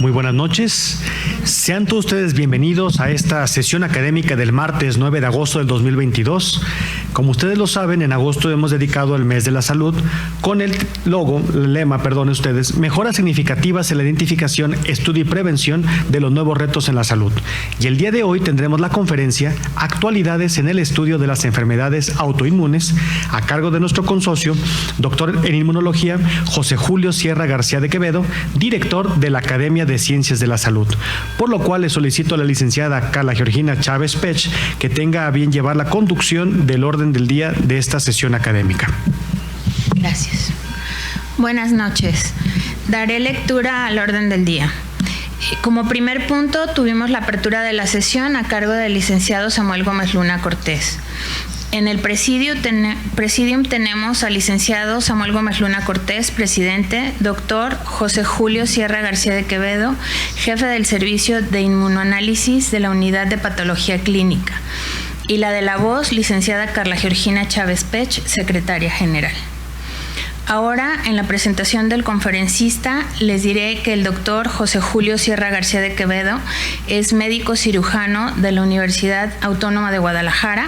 Muy buenas noches. Sean todos ustedes bienvenidos a esta sesión académica del martes 9 de agosto del 2022. Como ustedes lo saben, en agosto hemos dedicado el mes de la salud con el lema, mejoras significativas en la identificación, estudio y prevención de los nuevos retos en la salud. Y el día de hoy tendremos la conferencia Actualidades en el estudio de las enfermedades autoinmunes a cargo de nuestro consocio, doctor en inmunología, José Julio Sierra García de Quevedo, director de la Academia de Ciencias de la Salud. Por lo cual le solicito a la licenciada Carla Georgina Chávez Pech que tenga a bien llevar la conducción del orden del día de esta sesión académica. Gracias. Buenas noches. Daré lectura al orden del día. Como primer punto, tuvimos la apertura de la sesión a cargo del licenciado Samuel Gómez Luna Cortés. En el presidium tenemos al licenciado Samuel Gómez Luna Cortés, presidente, doctor José Julio Sierra García de Quevedo, jefe del servicio de inmunoanálisis de la unidad de patología clínica, y la de la voz, licenciada Carla Georgina Chávez Pech, secretaria general. Ahora, en la presentación del conferencista, les diré que el doctor José Julio Sierra García de Quevedo es médico cirujano de la Universidad Autónoma de Guadalajara,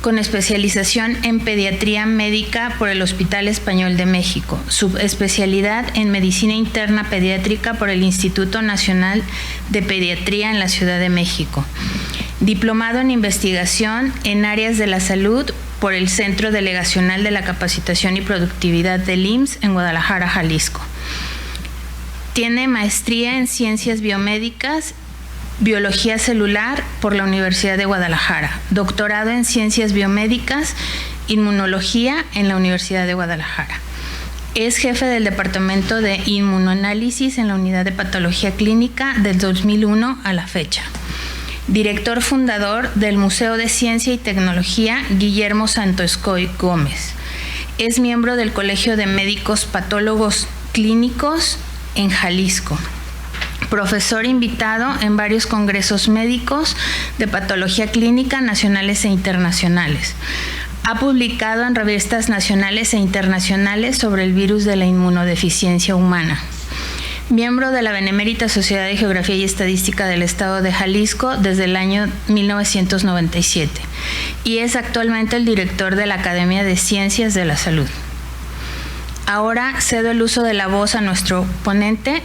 con especialización en pediatría médica por el Hospital Español de México, subespecialidad en medicina interna pediátrica por el Instituto Nacional de Pediatría en la Ciudad de México, diplomado en investigación en áreas de la salud por el Centro Delegacional de la Capacitación y Productividad del IMSS en Guadalajara, Jalisco. Tiene maestría en Ciencias Biomédicas, Biología Celular por la Universidad de Guadalajara, doctorado en Ciencias Biomédicas, Inmunología en la Universidad de Guadalajara. Es jefe del Departamento de Inmunoanálisis en la Unidad de Patología Clínica del 2001 a la fecha. Director fundador del Museo de Ciencia y Tecnología Guillermo Santoescoy Gómez. Es miembro del Colegio de Médicos Patólogos Clínicos en Jalisco. Profesor invitado en varios congresos médicos de patología clínica nacionales e internacionales. Ha publicado en revistas nacionales e internacionales sobre el virus de la inmunodeficiencia humana. Miembro de la Benemérita Sociedad de Geografía y Estadística del Estado de Jalisco desde el año 1997 y es actualmente el director de la Academia de Ciencias de la Salud. Ahora cedo el uso de la voz a nuestro ponente,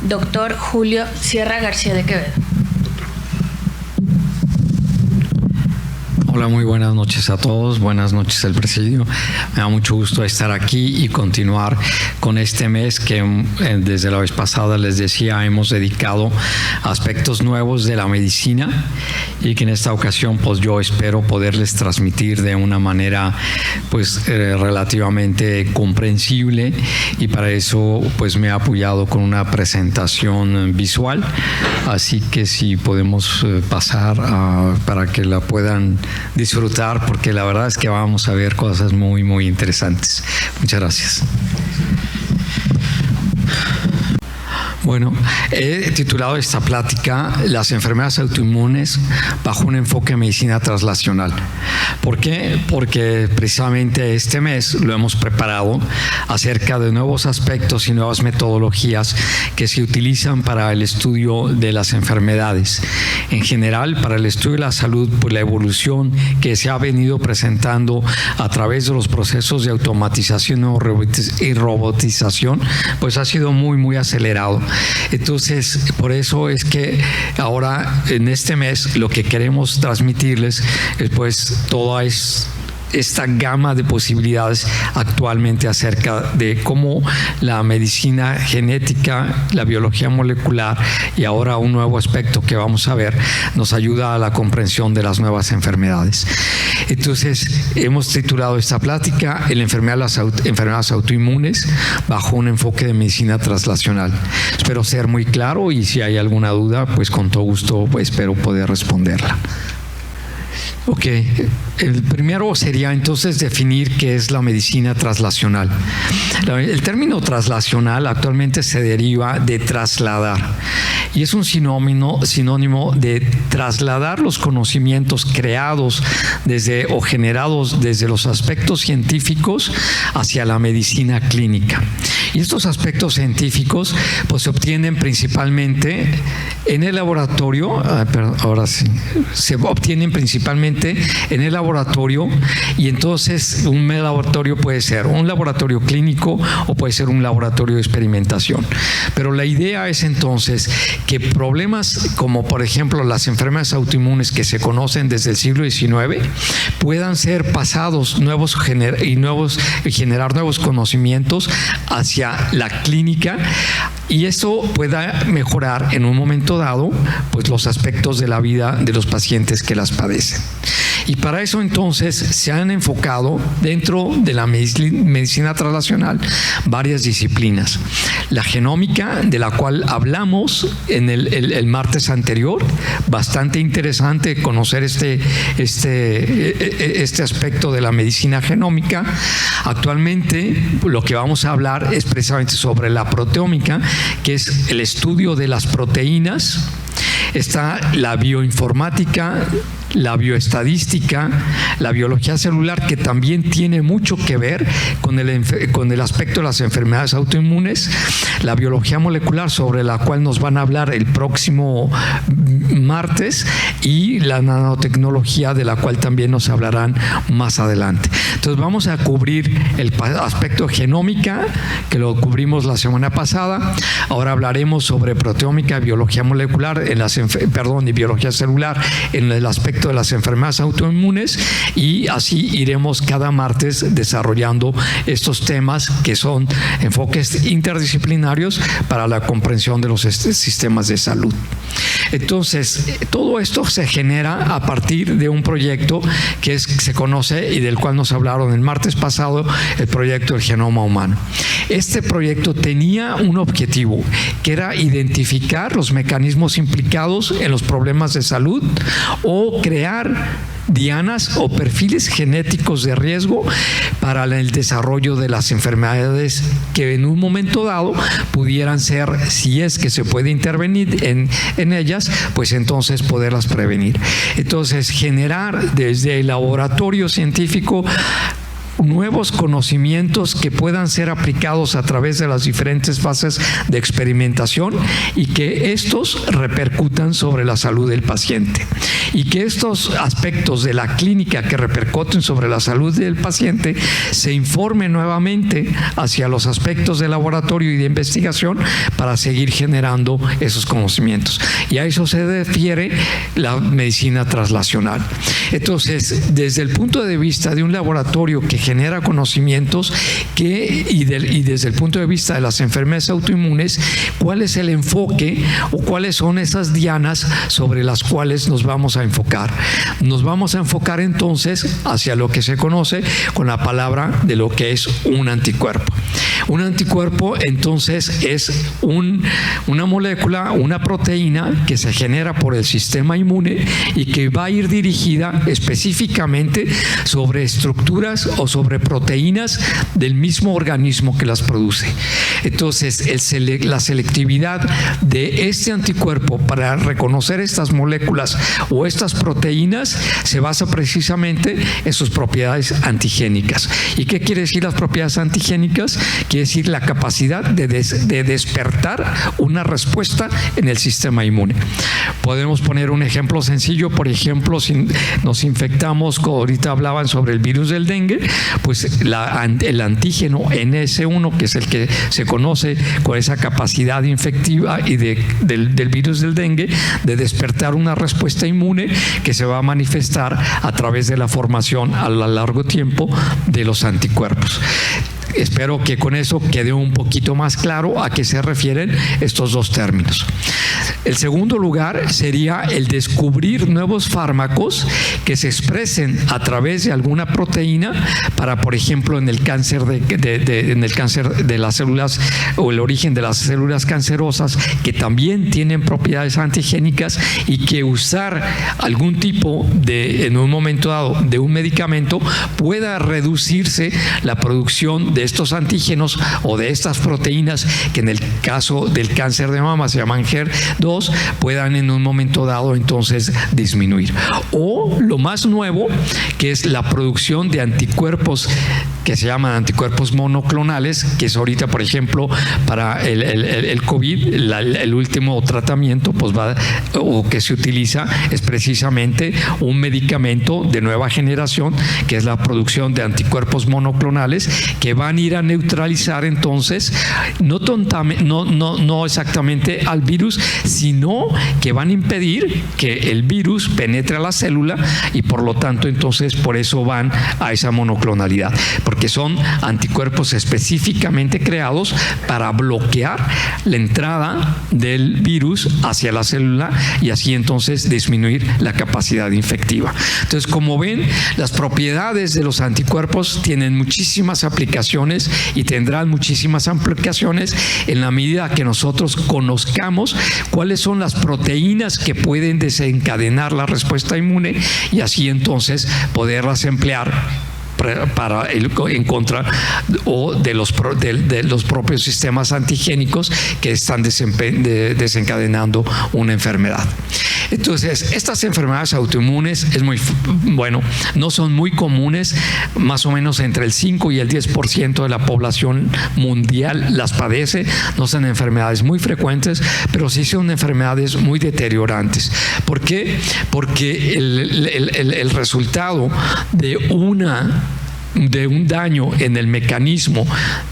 doctor Julio Sierra García de Quevedo. Hola, muy buenas noches a todos, buenas noches al presidio. Me da mucho gusto estar aquí y continuar con este mes que desde la vez pasada les decía hemos dedicado a aspectos nuevos de la medicina y que en esta ocasión pues yo espero poderles transmitir de una manera pues relativamente comprensible y para eso pues me he apoyado con una presentación visual, así que si podemos pasar para que la puedan disfrutar, porque la verdad es que vamos a ver cosas muy, muy interesantes. Muchas gracias. Bueno, he titulado esta plática Las enfermedades autoinmunes bajo un enfoque de medicina translacional. ¿Por qué? Porque precisamente este mes lo hemos preparado acerca de nuevos aspectos y nuevas metodologías que se utilizan para el estudio de las enfermedades. En general, para el estudio de la salud, pues la evolución que se ha venido presentando a través de los procesos de automatización y robotización, pues ha sido muy, muy acelerado. Entonces, por eso es que ahora en este mes lo que queremos transmitirles es pues toda esta gama de posibilidades actualmente acerca de cómo la medicina genética, la biología molecular y ahora un nuevo aspecto que vamos a ver nos ayuda a la comprensión de las nuevas enfermedades. Entonces, hemos titulado esta plática El enfermedades autoinmunes bajo un enfoque de medicina translacional. Espero ser muy claro y si hay alguna duda, pues con todo gusto pues, espero poder responderla. Ok, el primero sería entonces definir qué es la medicina traslacional. El término traslacional actualmente se deriva de trasladar y es un sinónimo de trasladar los conocimientos creados o generados desde los aspectos científicos hacia la medicina clínica. Y estos aspectos científicos pues se obtienen principalmente en el laboratorio, se obtienen principalmente en el laboratorio, y entonces un laboratorio puede ser un laboratorio clínico o puede ser un laboratorio de experimentación. Pero la idea es entonces que problemas como por ejemplo las enfermedades autoinmunes que se conocen desde el siglo XIX puedan ser pasados y generar nuevos conocimientos hacia la clínica, y esto pueda mejorar en un momento dado pues los aspectos de la vida de los pacientes que las padecen. Y para eso entonces se han enfocado dentro de la medicina translacional varias disciplinas. La genómica, de la cual hablamos en el martes anterior, bastante interesante conocer este aspecto de la medicina genómica. Actualmente lo que vamos a hablar es precisamente sobre la proteómica, que es el estudio de las proteínas. Está la bioinformática, la bioestadística, la biología celular, que también tiene mucho que ver con el aspecto de las enfermedades autoinmunes, la biología molecular, sobre la cual nos van a hablar el próximo martes, y la nanotecnología, de la cual también nos hablarán más adelante. Entonces vamos a cubrir el aspecto genómica, que lo cubrimos la semana pasada. Ahora hablaremos sobre proteómica, biología molecular y biología celular en el aspecto de las enfermedades autoinmunes, y así iremos cada martes desarrollando estos temas que son enfoques interdisciplinarios para la comprensión de los sistemas de salud. Entonces, todo esto se genera a partir de un proyecto que se conoce y del cual nos hablaron el martes pasado, el proyecto del genoma humano. Este proyecto tenía un objetivo, que era identificar los mecanismos implicados en los problemas de salud o crear dianas o perfiles genéticos de riesgo para el desarrollo de las enfermedades que en un momento dado pudieran ser, si es que se puede intervenir en ellas, pues entonces poderlas prevenir. Entonces, generar desde el laboratorio científico nuevos conocimientos que puedan ser aplicados a través de las diferentes fases de experimentación, y que estos repercutan sobre la salud del paciente, y que estos aspectos de la clínica que repercuten sobre la salud del paciente se informen nuevamente hacia los aspectos de laboratorio y de investigación para seguir generando esos conocimientos. Y a eso se refiere la medicina translacional. Entonces, desde el punto de vista de un laboratorio que genera conocimientos y desde el punto de vista de las enfermedades autoinmunes, ¿cuál es el enfoque o cuáles son esas dianas sobre las cuales nos vamos a enfocar? Nos vamos a enfocar entonces hacia lo que se conoce con la palabra de lo que es un anticuerpo. Un anticuerpo entonces es una molécula, una proteína que se genera por el sistema inmune y que va a ir dirigida específicamente sobre estructuras o sobre proteínas del mismo organismo que las produce. Entonces, la selectividad de este anticuerpo para reconocer estas moléculas o estas proteínas se basa precisamente en sus propiedades antigénicas. ¿Y qué quiere decir las propiedades antigénicas? Quiere decir la capacidad de despertar una respuesta en el sistema inmune. Podemos poner un ejemplo sencillo. Por ejemplo, si nos infectamos, ahorita hablaban sobre el virus del dengue, pues el antígeno NS1, que es el que se conoce con esa capacidad infectiva y del virus del dengue, de despertar una respuesta inmune que se va a manifestar a través de la formación a largo tiempo de los anticuerpos. espero que con eso quede un poquito más claro a qué se refieren estos dos términos. El segundo lugar sería el descubrir nuevos fármacos que se expresen a través de alguna proteína para, por ejemplo, en el cáncer en el cáncer de las células o el origen de las células cancerosas, que también tienen propiedades antigénicas, y que usar algún tipo en un momento dado de un medicamento pueda reducirse la producción de estos antígenos o de estas proteínas que en el caso del cáncer de mama se llaman HER2, puedan en un momento dado entonces disminuir. O lo más nuevo, que es la producción de anticuerpos que se llaman anticuerpos monoclonales, que es ahorita, por ejemplo, para el COVID, el último tratamiento o que se utiliza es precisamente un medicamento de nueva generación, que es la producción de anticuerpos monoclonales, que van a ir a neutralizar entonces, no exactamente al virus, sino que van a impedir que el virus penetre a la célula, y por lo tanto entonces por eso van a esa monoclonalidad, porque son anticuerpos específicamente creados para bloquear la entrada del virus hacia la célula y así entonces disminuir la capacidad infectiva. Entonces, como ven, las propiedades de los anticuerpos tienen muchísimas aplicaciones y tendrán muchísimas aplicaciones en la medida que nosotros conozcamos cuáles son las proteínas que pueden desencadenar la respuesta inmune y así entonces poderlas emplear en contra o de los propios sistemas antigénicos que están desencadenando una enfermedad. Entonces, estas enfermedades autoinmunes no son muy comunes, más o menos entre el 5 y el 10% de la población mundial las padece. No son enfermedades muy frecuentes, pero sí son enfermedades muy deteriorantes. ¿Por qué? Porque el resultado de un daño en el mecanismo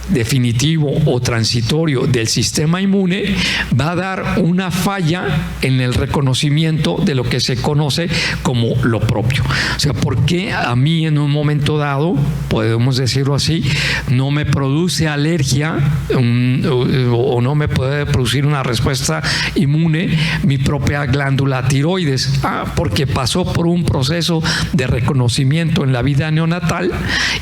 definitivo o transitorio del sistema inmune va a dar una falla en el reconocimiento de lo que se conoce como lo propio. O sea, ¿por qué a mí en un momento dado, podemos decirlo así, no me produce alergia o no me puede producir una respuesta inmune mi propia glándula tiroides? Porque pasó por un proceso de reconocimiento en la vida neonatal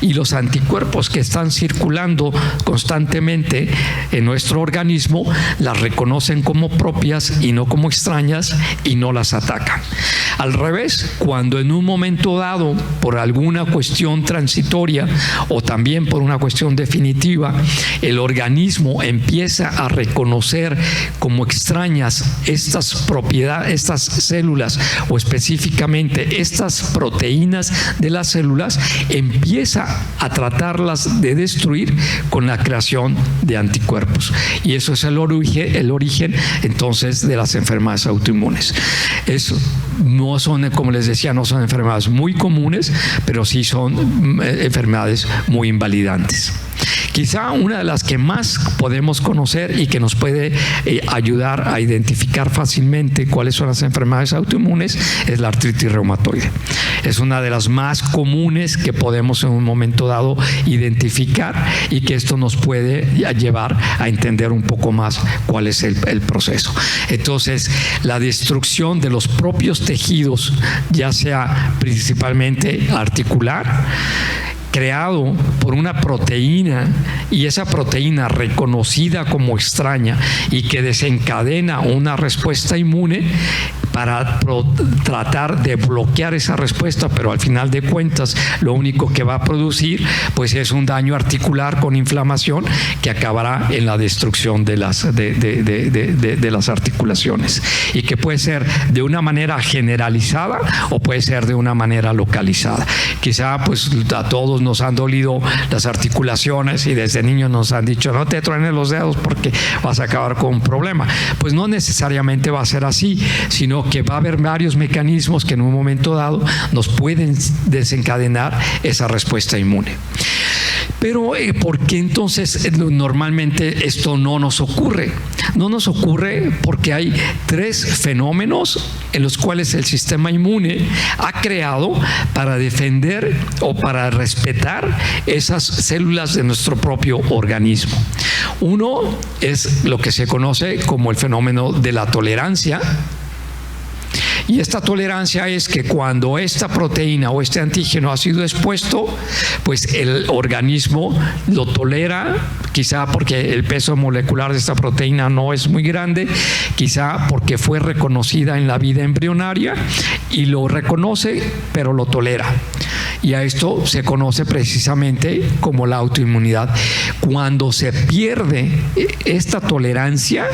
y los anticuerpos que están circulando constantemente en nuestro organismo las reconocen como propias y no como extrañas y no las atacan. Al revés, cuando en un momento dado, por alguna cuestión transitoria o también por una cuestión definitiva, el organismo empieza a reconocer como extrañas estas propiedades, estas células o específicamente estas proteínas de las células, empieza a tratarlas de destruir con la creación de anticuerpos. Y eso es el origen entonces de las enfermedades autoinmunes. Eso no son, como les decía, no son enfermedades muy comunes, pero sí son enfermedades muy invalidantes. Quizá una de las que más podemos conocer y que nos puede ayudar a identificar fácilmente cuáles son las enfermedades autoinmunes es la artritis reumatoide. Es una de las más comunes que podemos en un momento dado identificar y que esto nos puede llevar a entender un poco más cuál es el proceso. Entonces, la destrucción de los propios tejidos, ya sea principalmente articular, creado por una proteína, y esa proteína reconocida como extraña y que desencadena una respuesta inmune para tratar de bloquear esa respuesta, pero al final de cuentas lo único que va a producir pues es un daño articular con inflamación que acabará en la destrucción de las articulaciones, y que puede ser de una manera generalizada o puede ser de una manera localizada. Quizá pues a todos nos han dolido las articulaciones y desde niños nos han dicho no te truenes los dedos porque vas a acabar con un problema. Pues no necesariamente va a ser así, sino que va a haber varios mecanismos que en un momento dado nos pueden desencadenar esa respuesta inmune. Pero ¿por qué entonces normalmente esto no nos ocurre? No nos ocurre porque hay 3 fenómenos en los cuales el sistema inmune ha creado para defender o para respetar esas células de nuestro propio organismo. Uno es lo que se conoce como el fenómeno de la tolerancia. Y esta tolerancia es que cuando esta proteína o este antígeno ha sido expuesto, pues el organismo lo tolera, quizá porque el peso molecular de esta proteína no es muy grande, quizá porque fue reconocida en la vida embrionaria y lo reconoce, pero lo tolera. Y a esto se conoce precisamente como la autoinmunidad. Cuando se pierde esta tolerancia,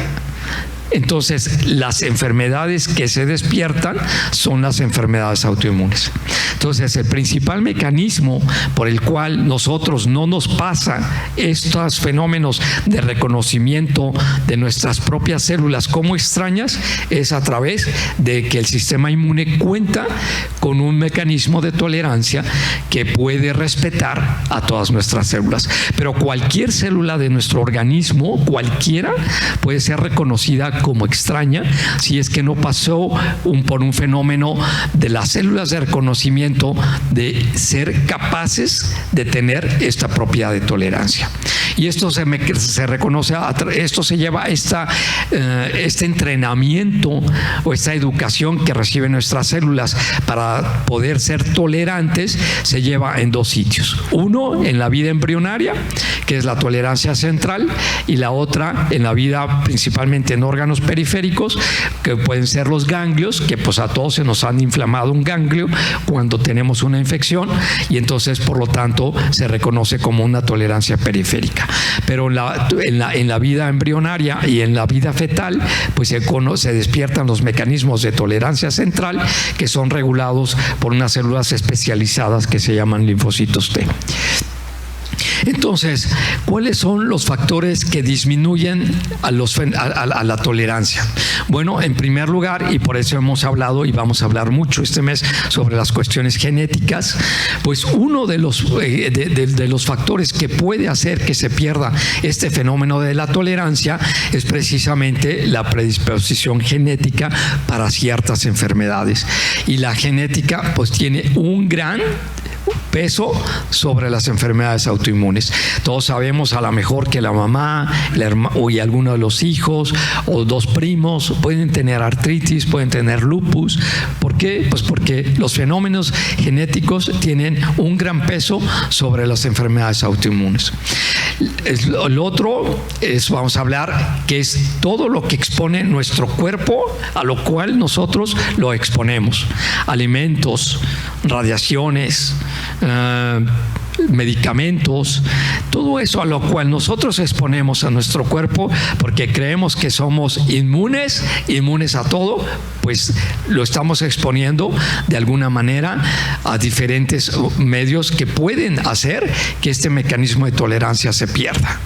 entonces las enfermedades que se despiertan son las enfermedades autoinmunes. Entonces el principal mecanismo por el cual nosotros no nos pasa estos fenómenos de reconocimiento de nuestras propias células como extrañas es a través de que el sistema inmune cuenta con un mecanismo de tolerancia que puede respetar a todas nuestras células. Pero cualquier célula de nuestro organismo, cualquiera, puede ser reconocida como extraña si es que no pasó por un fenómeno de las células de reconocimiento de ser capaces de tener esta propiedad de tolerancia. Y esto se reconoce, esto se lleva este entrenamiento o esta educación que reciben nuestras células para poder ser tolerantes, se lleva en 2 sitios. Uno, en la vida embrionaria, que es la tolerancia central, y la otra en la vida principalmente en órganos periféricos, que pueden ser los ganglios, que pues a todos se nos han inflamado un ganglio cuando tenemos una infección, y entonces por lo tanto se reconoce como una tolerancia periférica. Pero en la vida embrionaria y en la vida fetal, pues se despiertan los mecanismos de tolerancia central, que son regulados por unas células especializadas que se llaman linfocitos T. Entonces, ¿cuáles son los factores que disminuyen a la tolerancia? Bueno, en primer lugar, y por eso hemos hablado y vamos a hablar mucho este mes sobre las cuestiones genéticas, pues uno de los factores que puede hacer que se pierda este fenómeno de la tolerancia es precisamente la predisposición genética para ciertas enfermedades. Y la genética pues tiene un gran peso sobre las enfermedades autoinmunes. Todos sabemos a lo mejor que la mamá y alguno de los hijos o 2 primos pueden tener artritis, pueden tener lupus. ¿Por qué? Pues porque los fenómenos genéticos tienen un gran peso sobre las enfermedades autoinmunes. El otro vamos a hablar, que es todo lo que expone nuestro cuerpo a lo cual nosotros lo exponemos. Alimentos, radiaciones, medicamentos, todo eso a lo cual nosotros exponemos a nuestro cuerpo porque creemos que somos inmunes a todo, pues lo estamos exponiendo de alguna manera a diferentes medios que pueden hacer que este mecanismo de tolerancia se pierda.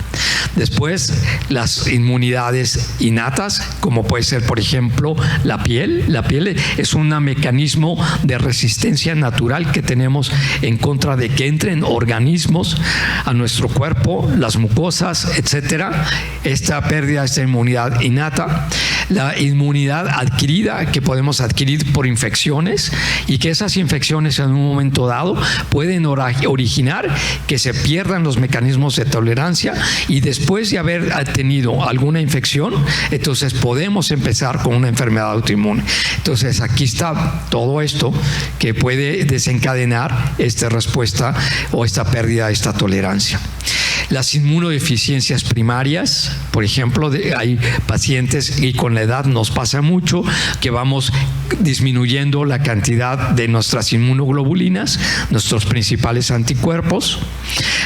Después, las inmunidades innatas, como puede ser, por ejemplo, la piel. La piel es un mecanismo de resistencia natural que tenemos en contra de que entren organismos a nuestro cuerpo, las mucosas, etcétera. Esta pérdida, esta inmunidad innata. La inmunidad adquirida, que podemos adquirir por infecciones, y que esas infecciones en un momento dado pueden originar que se pierdan los mecanismos de tolerancia, y después de haber tenido alguna infección, entonces podemos empezar con una enfermedad autoinmune. Entonces aquí está todo esto que puede desencadenar esta respuesta o esta pérdida de esta tolerancia. Las inmunodeficiencias primarias, por ejemplo, hay pacientes, y con la edad nos pasa mucho, que vamos disminuyendo la cantidad de nuestras inmunoglobulinas, nuestros principales anticuerpos.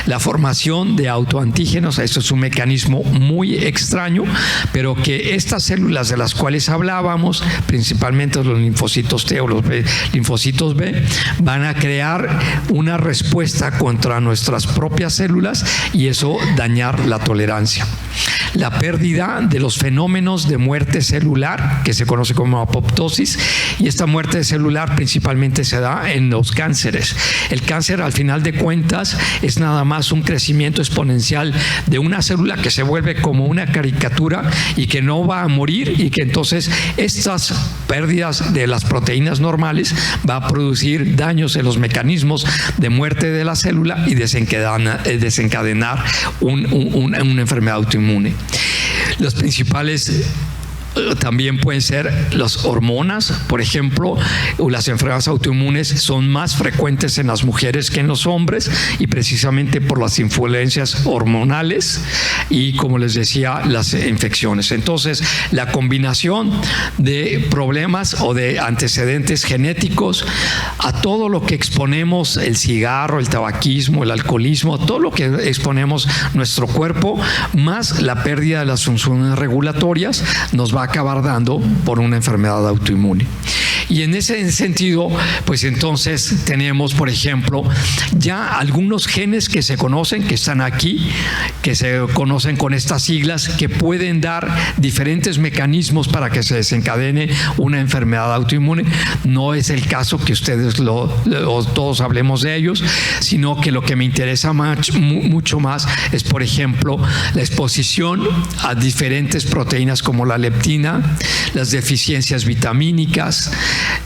La formación de autoantígenos, esto es un mecanismo muy extraño, pero que estas células de las cuales hablábamos, principalmente los linfocitos T o los linfocitos B, van a crear una respuesta contra nuestras propias células y eso dañar la tolerancia. La pérdida de los fenómenos de muerte celular, que se conoce como apoptosis, Y esta muerte celular principalmente se da en los cánceres. El cáncer, al final de cuentas, es nada más un crecimiento exponencial de una célula que se vuelve como una caricatura y que no va a morir, y que entonces estas pérdidas de las proteínas normales va a producir daños en los mecanismos de muerte de la célula y desencadenar una enfermedad autoinmune. Los principales también pueden ser las hormonas, por ejemplo. Las enfermedades autoinmunes son más frecuentes en las mujeres que en los hombres, y precisamente por las influencias hormonales y, como les decía, las infecciones. Entonces, la combinación de problemas o de antecedentes genéticos a todo lo que exponemos, el cigarro, el tabaquismo, el alcoholismo, todo lo que exponemos nuestro cuerpo, más la pérdida de las funciones regulatorias, nos va a acabar dando por una enfermedad autoinmune. Y en ese sentido, pues entonces tenemos, por ejemplo, ya algunos genes que se conocen, que están aquí, que se conocen con estas siglas, que pueden dar diferentes mecanismos para que se desencadene una enfermedad autoinmune. No es el caso que ustedes todos hablemos de ellos, sino que lo que me interesa mucho más es, por ejemplo, la exposición a diferentes proteínas como la leptina, las deficiencias vitamínicas,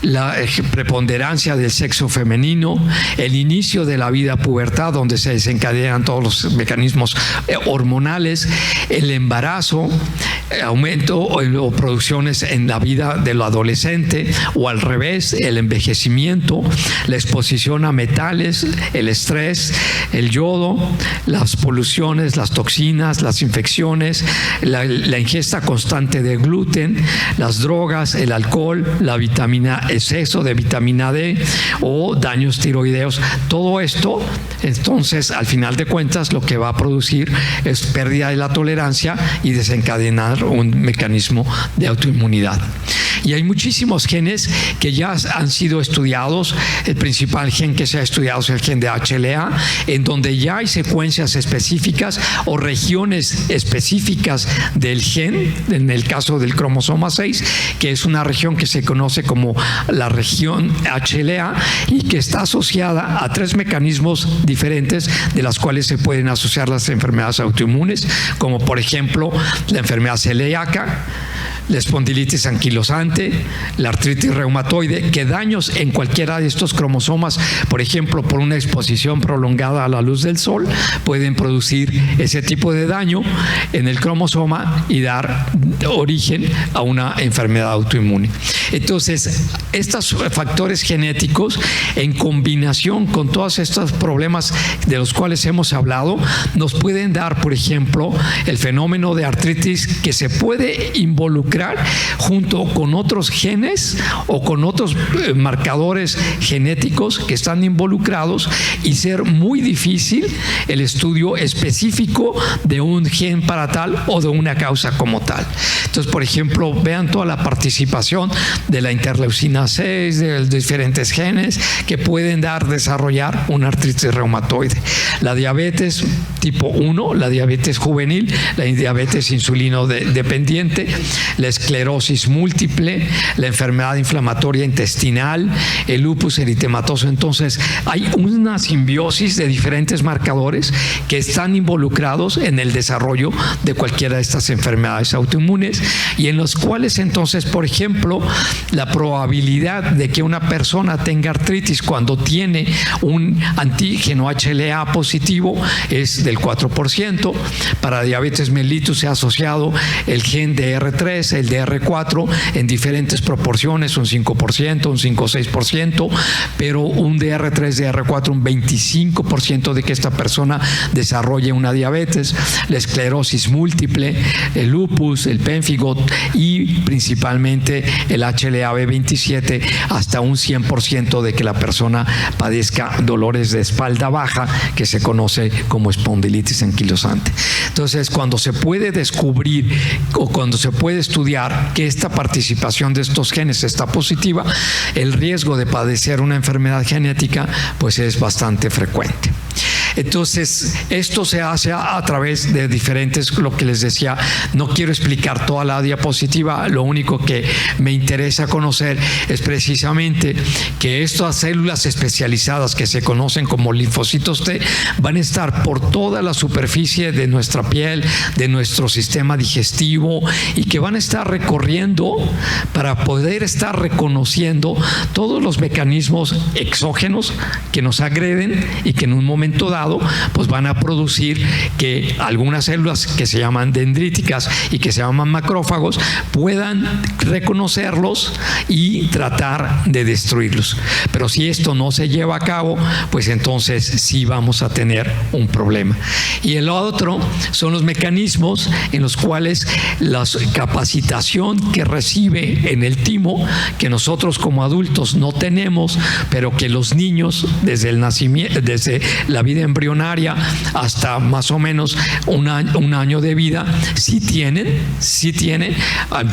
la preponderancia del sexo femenino, el inicio de la vida pubertad, donde se desencadenan todos los mecanismos hormonales, el embarazo, aumento o producciones en la vida del adolescente, o al revés, el envejecimiento, la exposición a metales, el estrés, el yodo, las poluciones, las toxinas, las infecciones, la ingesta constante de gluten, las drogas, el alcohol, la exceso de vitamina D o daños tiroideos. Todo esto, entonces, al final de cuentas, lo que va a producir es pérdida de la tolerancia y desencadenar un mecanismo de autoinmunidad. Y hay muchísimos genes que ya han sido estudiados. El principal gen que se ha estudiado es el gen de HLA, en donde ya hay secuencias específicas o regiones específicas del gen, en el caso del cromosoma 6, que es una región que se conoce como la región HLA y que está asociada a 3 mecanismos diferentes de las cuales se pueden asociar las enfermedades autoinmunes, como por ejemplo la enfermedad celíaca, la espondilitis anquilosante, la artritis reumatoide, que daños en cualquiera de estos cromosomas, por ejemplo, por una exposición prolongada a la luz del sol, pueden producir ese tipo de daño en el cromosoma y dar origen a una enfermedad autoinmune. Entonces, estos factores genéticos, en combinación con todos estos problemas de los cuales hemos hablado, nos pueden dar, por ejemplo, el fenómeno de artritis, que se puede involucrar junto con otros genes o con otros marcadores genéticos que están involucrados, y ser muy difícil el estudio específico de un gen para tal o de una causa como tal. Entonces, por ejemplo, vean toda la participación de la interleucina 6, de diferentes genes que pueden desarrollar una artritis reumatoide. La diabetes tipo 1, la diabetes juvenil, la diabetes insulino dependiente, la esclerosis múltiple, la enfermedad inflamatoria intestinal, el lupus eritematoso. Entonces, hay una simbiosis de diferentes marcadores que están involucrados en el desarrollo de cualquiera de estas enfermedades autoinmunes, y en los cuales entonces, por ejemplo, la probabilidad de que una persona tenga artritis cuando tiene un antígeno HLA positivo es del 4%. Para diabetes mellitus se ha asociado el gen DR3, el DR4 en diferentes proporciones, un 5%, un 5-6%, pero un DR3, DR4, un 25% de que esta persona desarrolle una diabetes. La esclerosis múltiple, el lupus, el pénfigo y principalmente el HLA-B27, hasta un 100% de que la persona padezca dolores de espalda baja, que se conoce como espondilitis anquilosante. Entonces, cuando se puede descubrir o cuando se puede estudiar que esta participación de estos genes está positiva, el riesgo de padecer una enfermedad genética pues es bastante frecuente. Entonces, esto se hace a través de diferentes, lo que les decía, no quiero explicar toda la diapositiva, lo único que me interesa conocer es precisamente que estas células especializadas que se conocen como linfocitos T van a estar por toda la superficie de nuestra piel, de nuestro sistema digestivo, y que van a estar recorriendo para poder estar reconociendo todos los mecanismos exógenos que nos agreden y que en un momento dado pues van a producir que algunas células que se llaman dendríticas y que se llaman macrófagos puedan reconocerlos y tratar de destruirlos. Pero si esto no se lleva a cabo, pues entonces sí vamos a tener un problema. Y el otro son los mecanismos en los cuales la capacitación que recibe en el timo, que nosotros como adultos no tenemos, pero que los niños desde el nacimiento, desde la vida embrionaria hasta más o menos un año de vida, sí tienen,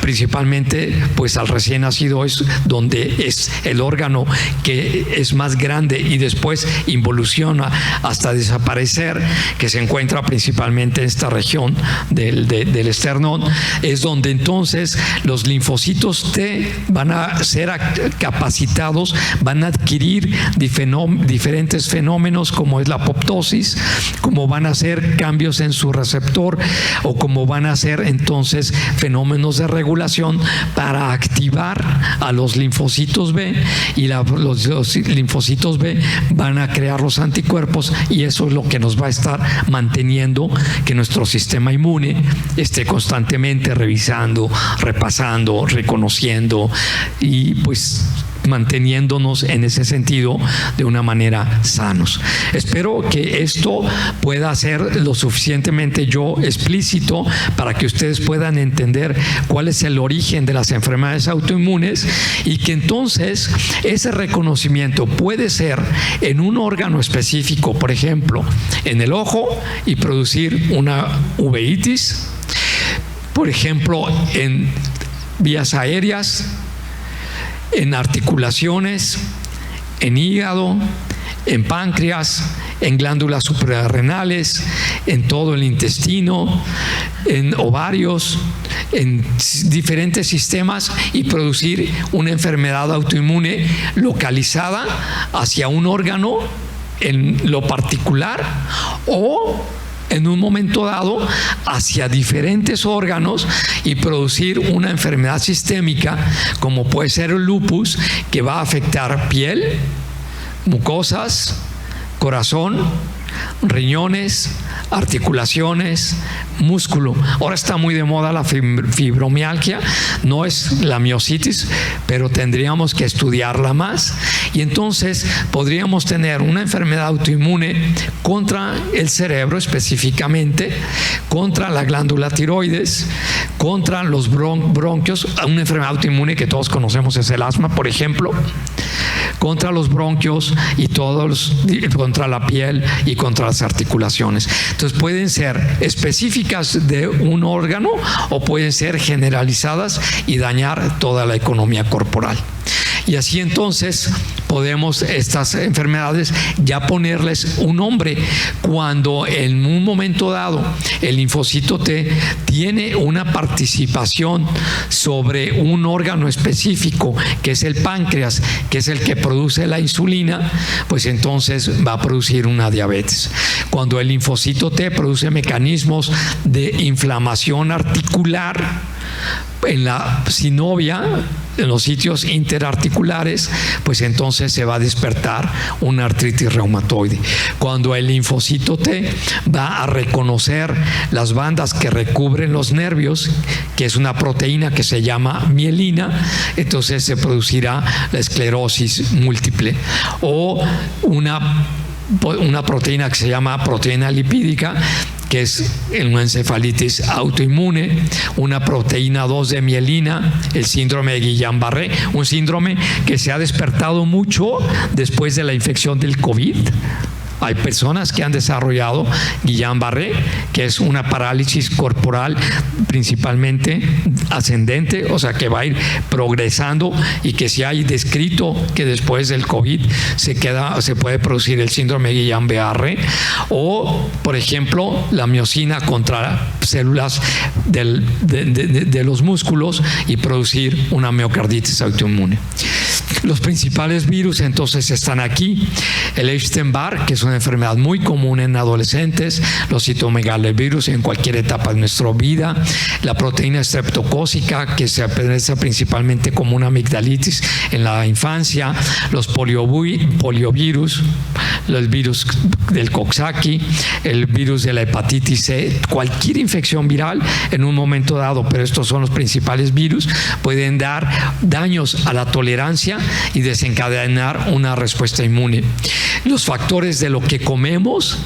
principalmente pues al recién nacido es donde es el órgano que es más grande y después involuciona hasta desaparecer, que se encuentra principalmente en esta región del esternón. Es donde entonces los linfocitos T van a ser capacitados, van a adquirir diferentes fenómenos como es la apoptosis, como van a hacer cambios en su receptor o como van a hacer entonces fenómenos de regulación para activar a los linfocitos B, y los linfocitos B van a crear los anticuerpos, y eso es lo que nos va a estar manteniendo que nuestro sistema inmune esté constantemente revisando, repasando, reconociendo y pues manteniéndonos en ese sentido de una manera sanos. Espero que esto pueda ser lo suficientemente explícito para que ustedes puedan entender cuál es el origen de las enfermedades autoinmunes, y que entonces ese reconocimiento puede ser en un órgano específico, por ejemplo en el ojo, y producir una uveitis, por ejemplo en vías aéreas, en articulaciones, en hígado, en páncreas, en glándulas suprarrenales, en todo el intestino, en ovarios, en diferentes sistemas, y producir una enfermedad autoinmune localizada hacia un órgano en lo particular, o en un momento dado hacia diferentes órganos, y producir una enfermedad sistémica como puede ser el lupus, que va a afectar piel, mucosas, corazón, riñones, articulaciones, músculo. Ahora está muy de moda la fibromialgia, no es la miositis, pero tendríamos que estudiarla más, y entonces podríamos tener una enfermedad autoinmune contra el cerebro específicamente, contra la glándula tiroides, contra los bronquios. Una enfermedad autoinmune que todos conocemos es el asma, por ejemplo, contra los bronquios y contra la piel y contra las articulaciones. Entonces pueden ser específicas de un órgano o pueden ser generalizadas y dañar toda la economía corporal. Y así entonces podemos estas enfermedades ya ponerles un nombre. Cuando en un momento dado el linfocito T tiene una participación sobre un órgano específico, que es el páncreas, que es el que produce la insulina, pues entonces va a producir una diabetes. Cuando el linfocito T produce mecanismos de inflamación articular en la sinovia, en los sitios interarticulares, pues entonces se va a despertar una artritis reumatoide. Cuando el linfocito T va a reconocer las bandas que recubren los nervios, que es una proteína que se llama mielina, entonces se producirá la esclerosis múltiple. O una proteína que se llama proteína lipídica, que es una encefalitis autoinmune, una proteína 2 de mielina, el síndrome de Guillain-Barré, un síndrome que se ha despertado mucho después de la infección del COVID, Hay personas que han desarrollado Guillain-Barré, que es una parálisis corporal principalmente ascendente, o sea que va a ir progresando, y que si hay descrito que después del COVID se puede producir el síndrome Guillain-Barré, o por ejemplo la miosina contra células de los músculos y producir una miocarditis autoinmune. Los principales virus entonces están aquí: el Epstein-Barr, que es una enfermedad muy común en adolescentes, los citomegalovirus en cualquier etapa de nuestra vida, la proteína estreptocócica, que se presenta principalmente como una amigdalitis en la infancia, los poliovirus, el virus del Coxsackie, el virus de la hepatitis C, cualquier infección viral en un momento dado, pero estos son los principales virus, pueden dar daños a la tolerancia y desencadenar una respuesta inmune. Los factores de lo que comemos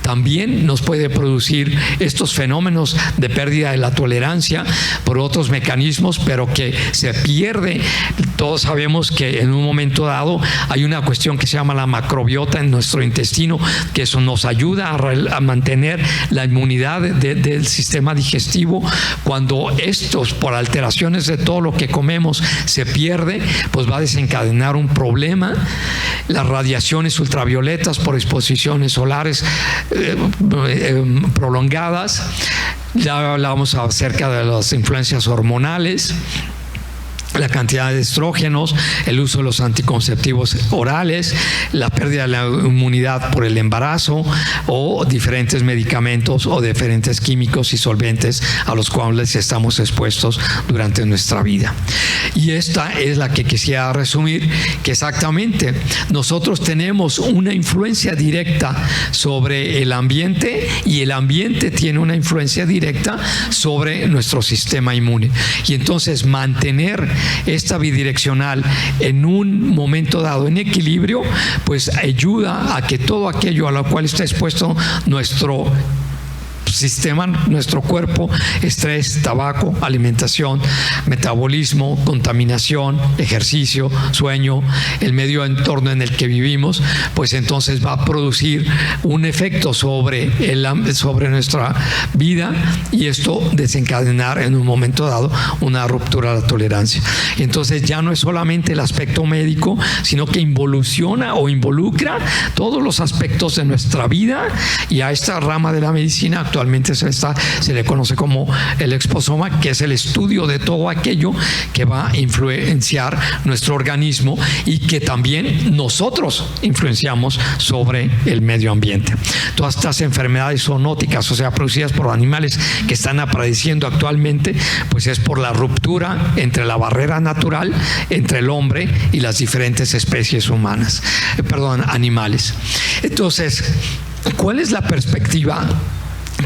también nos puede producir estos fenómenos de pérdida de la tolerancia por otros mecanismos, pero que se pierde. Todos sabemos que en un momento dado hay una cuestión que se llama la macrobiota en nuestro intestino, que eso nos ayuda a mantener la inmunidad del sistema digestivo. Cuando estos, por alteraciones de todo lo que comemos, se pierde, pues va a desencadenar un problema. Las radiaciones ultravioletas por exposiciones solares prolongadas. Ya hablábamos acerca de las influencias hormonales, la cantidad de estrógenos, el uso de los anticonceptivos orales, la pérdida de la inmunidad por el embarazo, o diferentes medicamentos o diferentes químicos y solventes a los cuales estamos expuestos durante nuestra vida. Y esta es la que quisiera resumir, que exactamente nosotros tenemos una influencia directa sobre el ambiente, y el ambiente tiene una influencia directa sobre nuestro sistema inmune. Y entonces mantener esta bidireccional en un momento dado en equilibrio, pues ayuda a que todo aquello a lo cual está expuesto nuestro sistema, nuestro cuerpo: estrés, tabaco, alimentación, metabolismo, contaminación, ejercicio, sueño, el medio entorno en el que vivimos, pues entonces va a producir un efecto sobre nuestra vida, y esto desencadenar en un momento dado una ruptura de la tolerancia. Entonces ya no es solamente el aspecto médico, sino que involuciona o involucra todos los aspectos de nuestra vida, y a esta rama de la medicina actualmente se le conoce como el exposoma, que es el estudio de todo aquello que va a influenciar nuestro organismo y que también nosotros influenciamos sobre el medio ambiente. Todas estas enfermedades zoonóticas, o sea, producidas por animales que están apareciendo actualmente, pues es por la ruptura entre la barrera natural entre el hombre y las diferentes especies animales. Entonces, ¿cuál es la perspectiva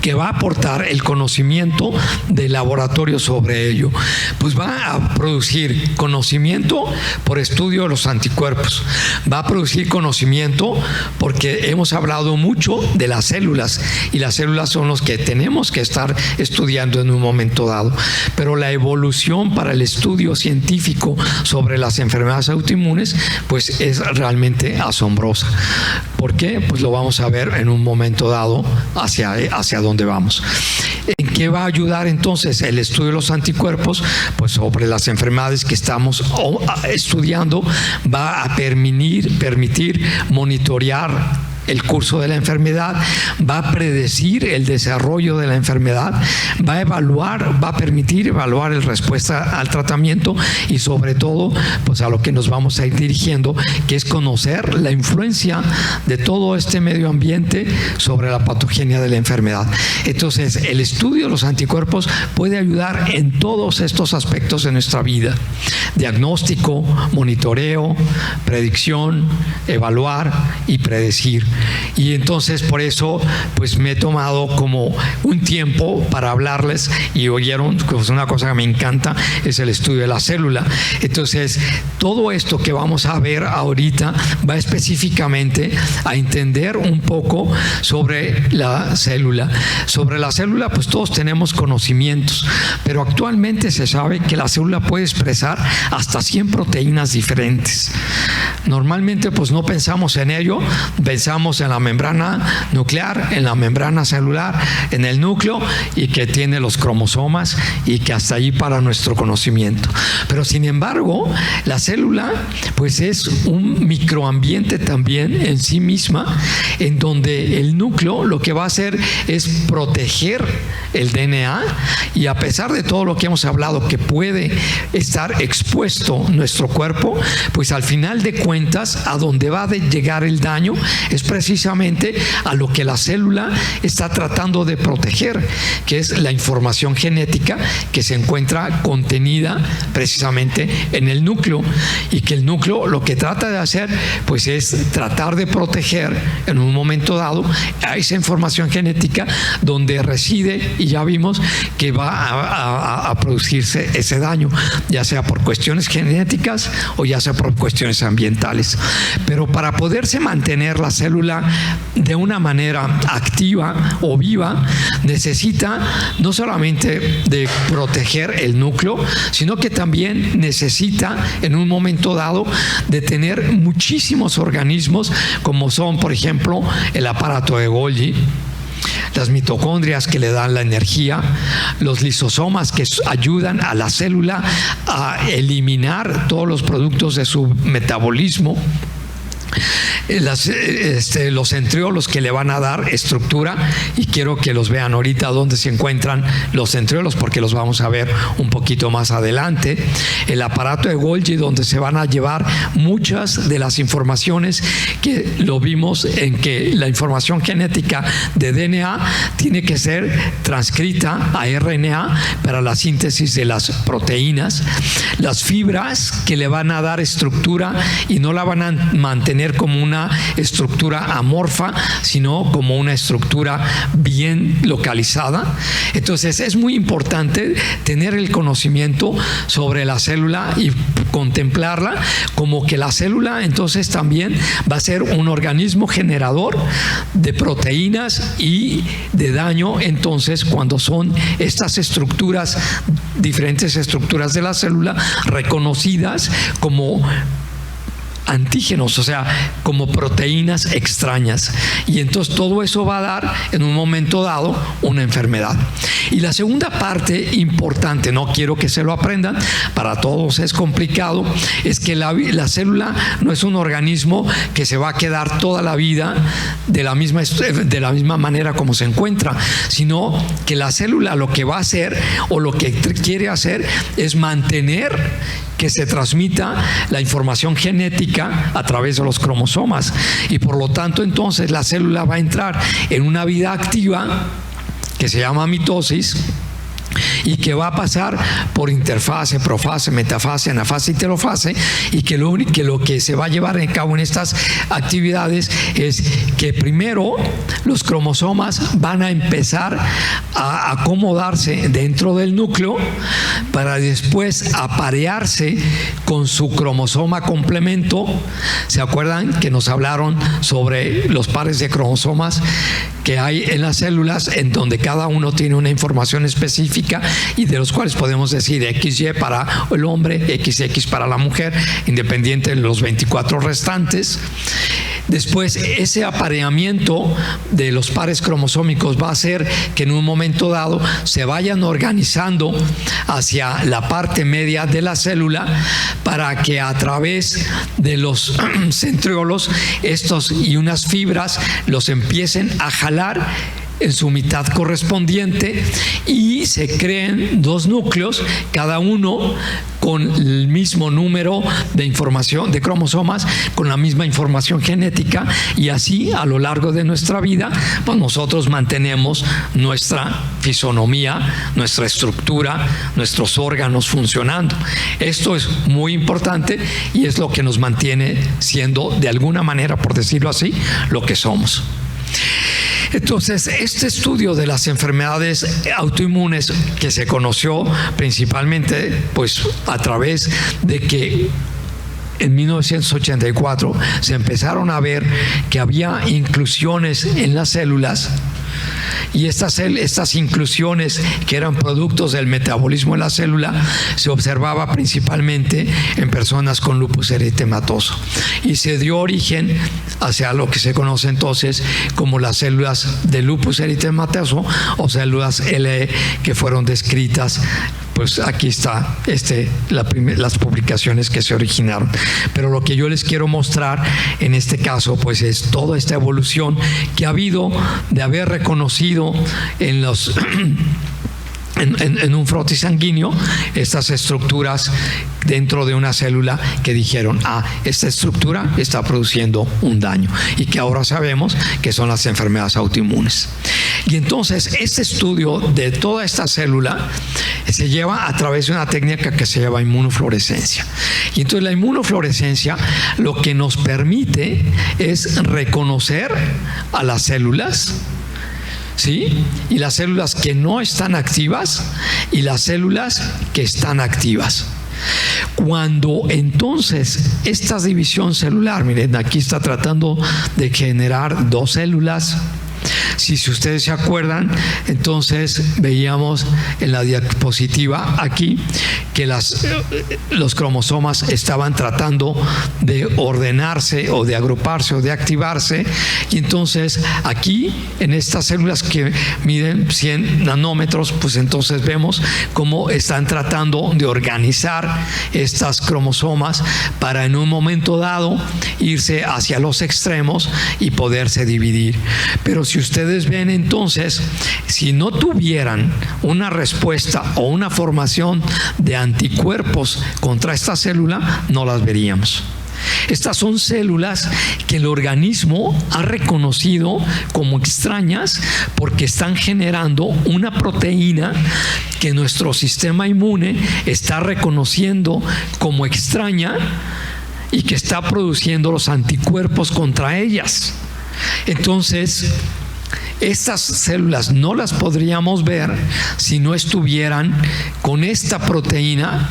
que va a aportar el conocimiento del laboratorio sobre ello? Pues va a producir conocimiento por estudio de los anticuerpos, va a producir conocimiento porque hemos hablado mucho de las células, y las células son los que tenemos que estar estudiando en un momento dado, pero la evolución para el estudio científico sobre las enfermedades autoinmunes pues es realmente asombrosa. ¿Por qué? Pues lo vamos a ver en un momento dado hacia dónde vamos. ¿En qué va a ayudar entonces el estudio de los anticuerpos? Pues sobre las enfermedades que estamos estudiando, va a permitir monitorear el curso de la enfermedad, va a predecir el desarrollo de la enfermedad, va a permitir evaluar la respuesta al tratamiento, y sobre todo pues a lo que nos vamos a ir dirigiendo, que es conocer la influencia de todo este medio ambiente sobre la patogenia de la enfermedad. Entonces el estudio de los anticuerpos puede ayudar en todos estos aspectos de nuestra vida: diagnóstico, monitoreo, predicción, evaluar y predecir. Y entonces por eso pues me he tomado como un tiempo para hablarles, y oyeron pues una cosa que me encanta, es el estudio de la célula. Entonces todo esto que vamos a ver ahorita va específicamente a entender un poco sobre la célula. Sobre la célula pues todos tenemos conocimientos, pero actualmente se sabe que la célula puede expresar hasta 100 proteínas diferentes. Normalmente pues no pensamos en ello, pensamos estamos en la membrana nuclear, en la membrana celular, en el núcleo, y que tiene los cromosomas, y que hasta ahí para nuestro conocimiento. Pero sin embargo, la célula pues es un microambiente también en sí misma, en donde el núcleo lo que va a hacer es proteger el DNA, y a pesar de todo lo que hemos hablado que puede estar expuesto nuestro cuerpo, pues al final de cuentas a donde va a llegar el daño es precisamente a lo que la célula está tratando de proteger, que es la información genética que se encuentra contenida precisamente en el núcleo, y que el núcleo lo que trata de hacer pues es tratar de proteger en un momento dado a esa información genética donde reside, y ya vimos que va a producirse ese daño, ya sea por cuestiones genéticas o ya sea por cuestiones ambientales. Pero para poderse mantener la célula de una manera activa o viva, necesita no solamente de proteger el núcleo, sino que también necesita en un momento dado de tener muchísimos organismos, como son, por ejemplo, el aparato de Golgi, las mitocondrias que le dan la energía, los lisosomas que ayudan a la célula a eliminar todos los productos de su metabolismo, los centriolos que le van a dar estructura, y quiero que los vean ahorita dónde se encuentran los centriolos, porque los vamos a ver un poquito más adelante. El aparato de Golgi, donde se van a llevar muchas de las informaciones que lo vimos en que la información genética de DNA tiene que ser transcrita a RNA para la síntesis de las proteínas. Las fibras que le van a dar estructura y no la van a mantener como una estructura amorfa, sino como una estructura bien localizada. Entonces es muy importante tener el conocimiento sobre la célula y contemplarla como que la célula entonces también va a ser un organismo generador de proteínas y de daño. Entonces, cuando son estas estructuras, diferentes estructuras de la célula reconocidas como antígenos, o sea, como proteínas extrañas, y entonces todo eso va a dar en un momento dado una enfermedad. Y la segunda parte importante, no quiero que se lo aprendan, para todos es complicado, es que la célula no es un organismo que se va a quedar toda la vida de la misma manera como se encuentra, sino que la célula lo que va a hacer o lo que quiere hacer es mantener que se transmita la información genética a través de los cromosomas, y por lo tanto entonces la célula va a entrar en una vida activa que se llama mitosis, y que va a pasar por interfase, profase, metafase, anafase y telofase, y que lo que se va a llevar a cabo en estas actividades es que primero los cromosomas van a empezar a acomodarse dentro del núcleo para después aparearse con su cromosoma complemento. ¿Se acuerdan que nos hablaron sobre los pares de cromosomas que hay en las células, en donde cada uno tiene una información específica y de los cuales podemos decir XY para el hombre, XX para la mujer, independiente de los 24 restantes? Después, ese apareamiento de los pares cromosómicos va a hacer que en un momento dado se vayan organizando hacia la parte media de la célula, para que a través de los centriolos estos y unas fibras los empiecen a jalar en su mitad correspondiente, y se creen dos núcleos, cada uno con el mismo número de información de cromosomas, con la misma información genética, y así a lo largo de nuestra vida pues nosotros mantenemos nuestra fisonomía, nuestra estructura, nuestros órganos funcionando. Esto es muy importante y es lo que nos mantiene siendo, de alguna manera, por decirlo así, lo que somos. Entonces, este estudio de las enfermedades autoinmunes, que se conoció principalmente pues a través de que en 1984 se empezaron a ver que había inclusiones en las células y estas inclusiones que eran productos del metabolismo de la célula se observaba principalmente en personas con lupus eritematoso y se dio origen hacia lo que se conoce entonces como las células de lupus eritematoso o células LE que fueron descritas. Pues aquí está las publicaciones que se originaron. Pero lo que yo les quiero mostrar en este caso, pues es toda esta evolución que ha habido de haber reconocido en los en un frotis sanguíneo estas estructuras dentro de una célula que dijeron, esta estructura está produciendo un daño y que ahora sabemos que son las enfermedades autoinmunes. Y entonces este estudio de toda esta célula se lleva a través de una técnica que se llama inmunofluorescencia. Y entonces la inmunofluorescencia lo que nos permite es reconocer a las células, ¿sí? Y las células que no están activas y las células que están activas. Cuando entonces esta división celular, miren, aquí está tratando de generar dos células. Si ustedes se acuerdan, entonces veíamos en la diapositiva aquí que los cromosomas estaban tratando de ordenarse o de agruparse o de activarse, y entonces aquí en estas células que miden 100 nanómetros, pues entonces vemos cómo están tratando de organizar estas cromosomas para en un momento dado irse hacia los extremos y poderse dividir. Pero si ustedes ven entonces, si no tuvieran una respuesta o una formación de anticuerpos contra esta célula, no las veríamos. Estas son células que el organismo ha reconocido como extrañas porque están generando una proteína que nuestro sistema inmune está reconociendo como extraña y que está produciendo los anticuerpos contra ellas. Entonces, estas células no las podríamos ver si no estuvieran con esta proteína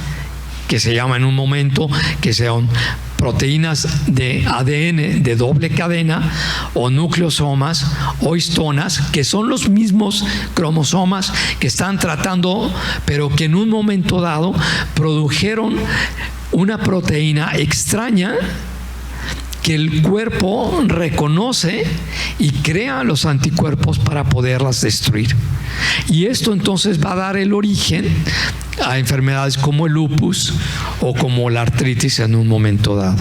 que se llama en un momento que son proteínas de ADN de doble cadena o nucleosomas o histonas, que son los mismos cromosomas que están tratando, pero que en un momento dado produjeron una proteína extraña que el cuerpo reconoce y crea los anticuerpos para poderlas destruir. Y esto entonces va a dar el origen a enfermedades como el lupus o como la artritis en un momento dado.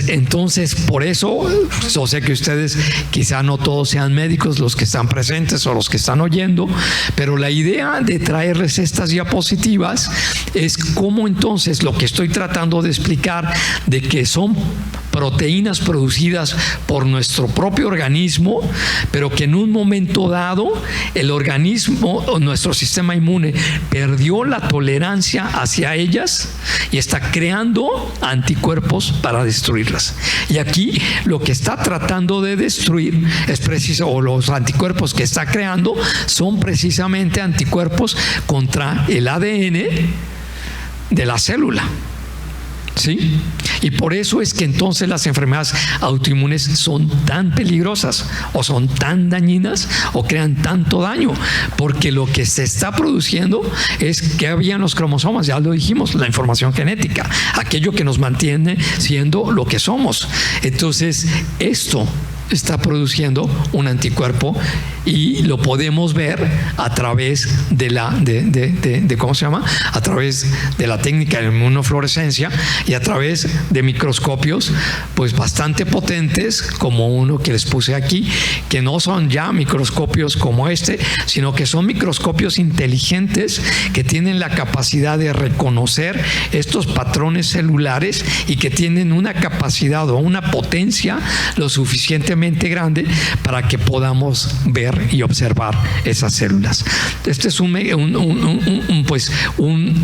Entonces, por eso, yo sé que ustedes quizá no todos sean médicos los que están presentes o los que están oyendo, pero la idea de traerles estas diapositivas es cómo entonces lo que estoy tratando de explicar de que son proteínas producidas por nuestro propio organismo, pero que en un momento dado el organismo o nuestro sistema inmune perdió la tolerancia hacia ellas y está creando anticuerpos para destruirlas. Y aquí lo que está tratando de destruir es preciso, o los anticuerpos que está creando son precisamente anticuerpos contra el ADN de la célula. ¿Sí? Y por eso es que entonces las enfermedades autoinmunes son tan peligrosas o son tan dañinas o crean tanto daño, porque lo que se está produciendo es que había en los cromosomas, ya lo dijimos, la información genética, aquello que nos mantiene siendo lo que somos. Entonces esto está produciendo un anticuerpo y lo podemos ver a través de ¿cómo se llama? A través de la técnica de inmunofluorescencia y a través de microscopios pues bastante potentes, como uno que les puse aquí, que no son ya microscopios como este, sino que son microscopios inteligentes que tienen la capacidad de reconocer estos patrones celulares y que tienen una capacidad o una potencia lo suficientemente grande para que podamos ver y observar esas células. Este es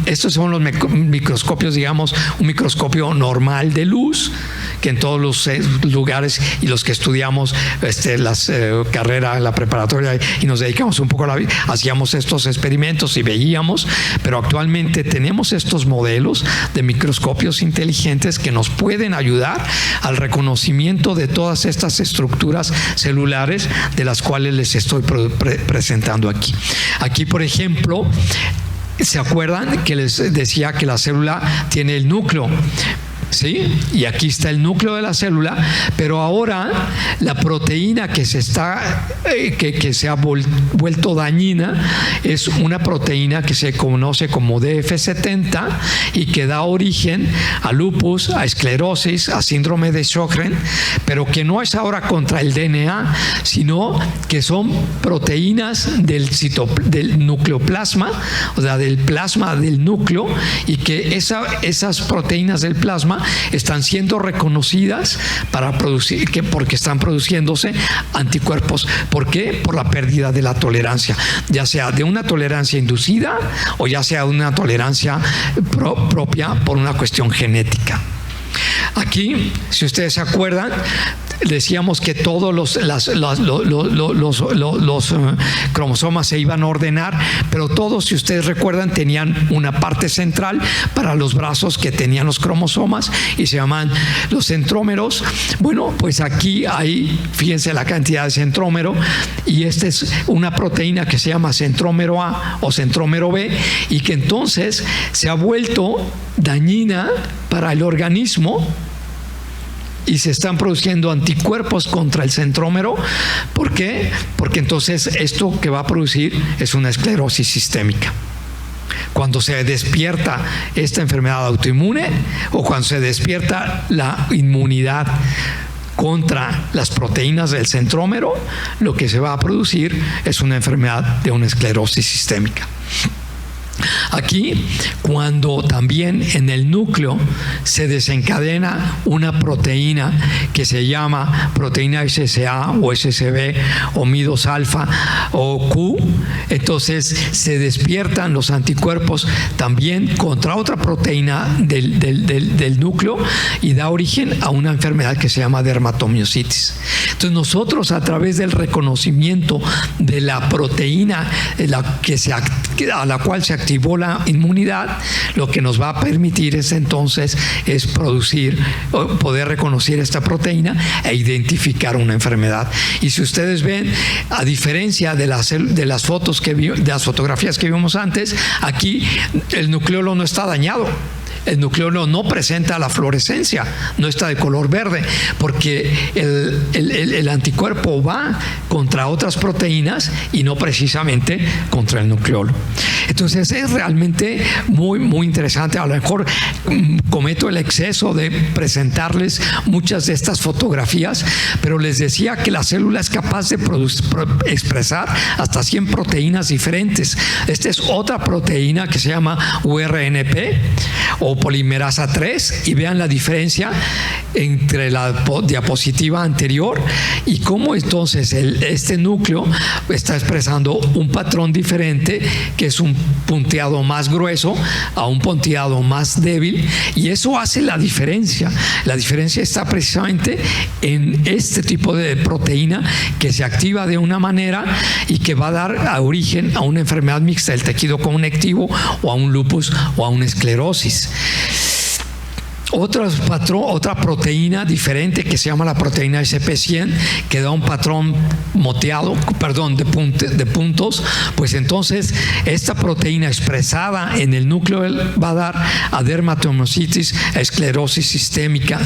estos son los microscopios, digamos, un microscopio normal de luz que en todos los lugares y los que estudiamos las carreras en la preparatoria y nos dedicamos un poco a la vida, hacíamos estos experimentos y veíamos, pero actualmente tenemos estos modelos de microscopios inteligentes que nos pueden ayudar al reconocimiento de todas estas estructuras celulares de las cuales les estoy presentando aquí. Aquí, por ejemplo, ¿se acuerdan que les decía que la célula tiene el núcleo? ¿Sí? Y aquí está el núcleo de la célula, pero ahora la proteína que se ha vuelto dañina es una proteína que se conoce como DF70 y que da origen a lupus, a esclerosis, a síndrome de Sjögren, pero que no es ahora contra el DNA, sino que son proteínas del nucleoplasma, o sea, del plasma del núcleo, y que esas proteínas del plasma están siendo reconocidas para producir, porque están produciéndose anticuerpos. ¿Por qué? Por la pérdida de la tolerancia, ya sea de una tolerancia inducida o ya sea de una tolerancia propia por una cuestión genética. Aquí, si ustedes se acuerdan, decíamos que todos los cromosomas se iban a ordenar, pero todos, si ustedes recuerdan, tenían una parte central para los brazos que tenían los cromosomas y se llaman los centrómeros. Bueno, pues aquí hay, fíjense la cantidad de centrómero, y esta es una proteína que se llama centrómero A o centrómero B, y que entonces se ha vuelto dañina para el organismo y se están produciendo anticuerpos contra el centrómero. ¿Por qué? Porque entonces esto que va a producir es una esclerosis sistémica. Cuando se despierta esta enfermedad autoinmune o cuando se despierta la inmunidad contra las proteínas del centrómero, lo que se va a producir es una enfermedad de una esclerosis sistémica. Aquí, cuando también en el núcleo se desencadena una proteína que se llama proteína SSA o SSB o MIDOS alfa o Q, entonces se despiertan los anticuerpos también contra otra proteína del núcleo y da origen a una enfermedad que se llama dermatomiositis. Entonces nosotros, a través del reconocimiento de la proteína a la cual se activó la inmunidad, lo que nos va a permitir es entonces poder reconocer esta proteína e identificar una enfermedad. Y si ustedes ven, a diferencia de las fotografías que vimos antes, aquí el nucleolo no está dañado. El nucleolo no presenta la fluorescencia, no está de color verde, porque el anticuerpo va contra otras proteínas y no precisamente contra el nucleolo. Entonces es realmente muy, muy interesante. A lo mejor cometo el exceso de presentarles muchas de estas fotografías, pero les decía que la célula es capaz de expresar hasta 100 proteínas diferentes. Esta es otra proteína que se llama URNP o polimerasa 3, y vean la diferencia entre la diapositiva anterior y cómo entonces este núcleo está expresando un patrón diferente, que es un punteado más grueso a un punteado más débil, y eso hace la diferencia. La diferencia está precisamente en este tipo de proteína que se activa de una manera y que va a dar origen a una enfermedad mixta del tejido conectivo o a un lupus o a una esclerosis. Otra proteína diferente que se llama la proteína SP100, que da un patrón moteado, de puntos, pues entonces esta proteína expresada en el núcleo va a dar a dermatomiositis, a esclerosis sistémica.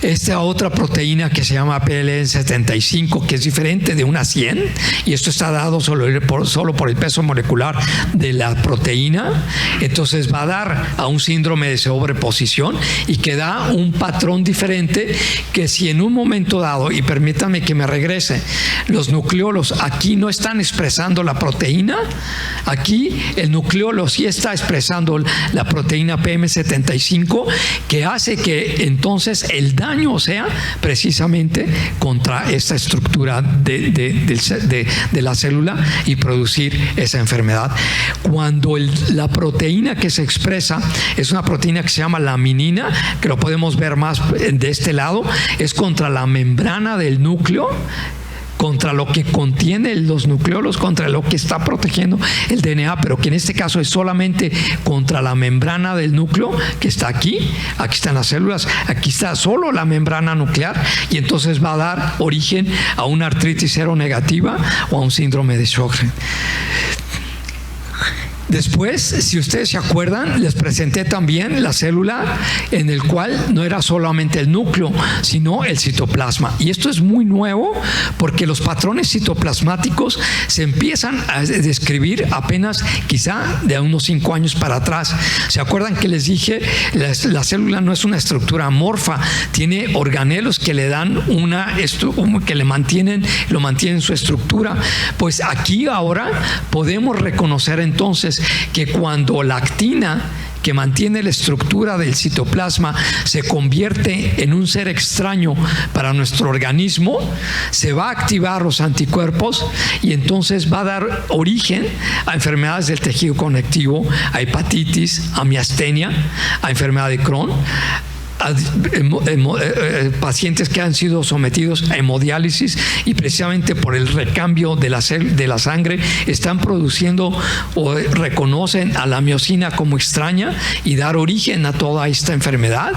Esta otra proteína que se llama PLN75, que es diferente de una 100, y esto está dado solo por el peso molecular de la proteína, entonces va a dar a un síndrome de sobreposición y que da un patrón diferente, que si en un momento dado, y permítanme que me regrese, los nucleolos aquí no están expresando la proteína, aquí el nucleolo sí está expresando la proteína PM75, que hace que entonces el daño sea precisamente contra esta estructura de la célula y producir esa enfermedad. Cuando la proteína que se expresa es una proteína que se llama laminina, que lo podemos ver más de este lado, es contra la membrana del núcleo, contra lo que contiene los nucleolos, contra lo que está protegiendo el DNA, pero que en este caso es solamente contra la membrana del núcleo, que está aquí están las células, aquí está solo la membrana nuclear, y entonces va a dar origen a una artritis seronegativa o a un síndrome de Sjögren. Después, si ustedes se acuerdan, les presenté también la célula en el cual no era solamente el núcleo, sino el citoplasma. Y esto es muy nuevo porque los patrones citoplasmáticos se empiezan a describir apenas quizá de unos 5 años para atrás. ¿Se acuerdan que les dije? La célula no es una estructura amorfa, tiene organelos que le dan que lo mantienen su estructura. Pues aquí ahora podemos reconocer entonces que cuando la actina, que mantiene la estructura del citoplasma, se convierte en un ser extraño para nuestro organismo, se va a activar los anticuerpos y entonces va a dar origen a enfermedades del tejido conectivo, a hepatitis, a miastenia, a enfermedad de Crohn, a pacientes que han sido sometidos a hemodiálisis y precisamente por el recambio de la sangre están produciendo o reconocen a la miosina como extraña y dar origen a toda esta enfermedad.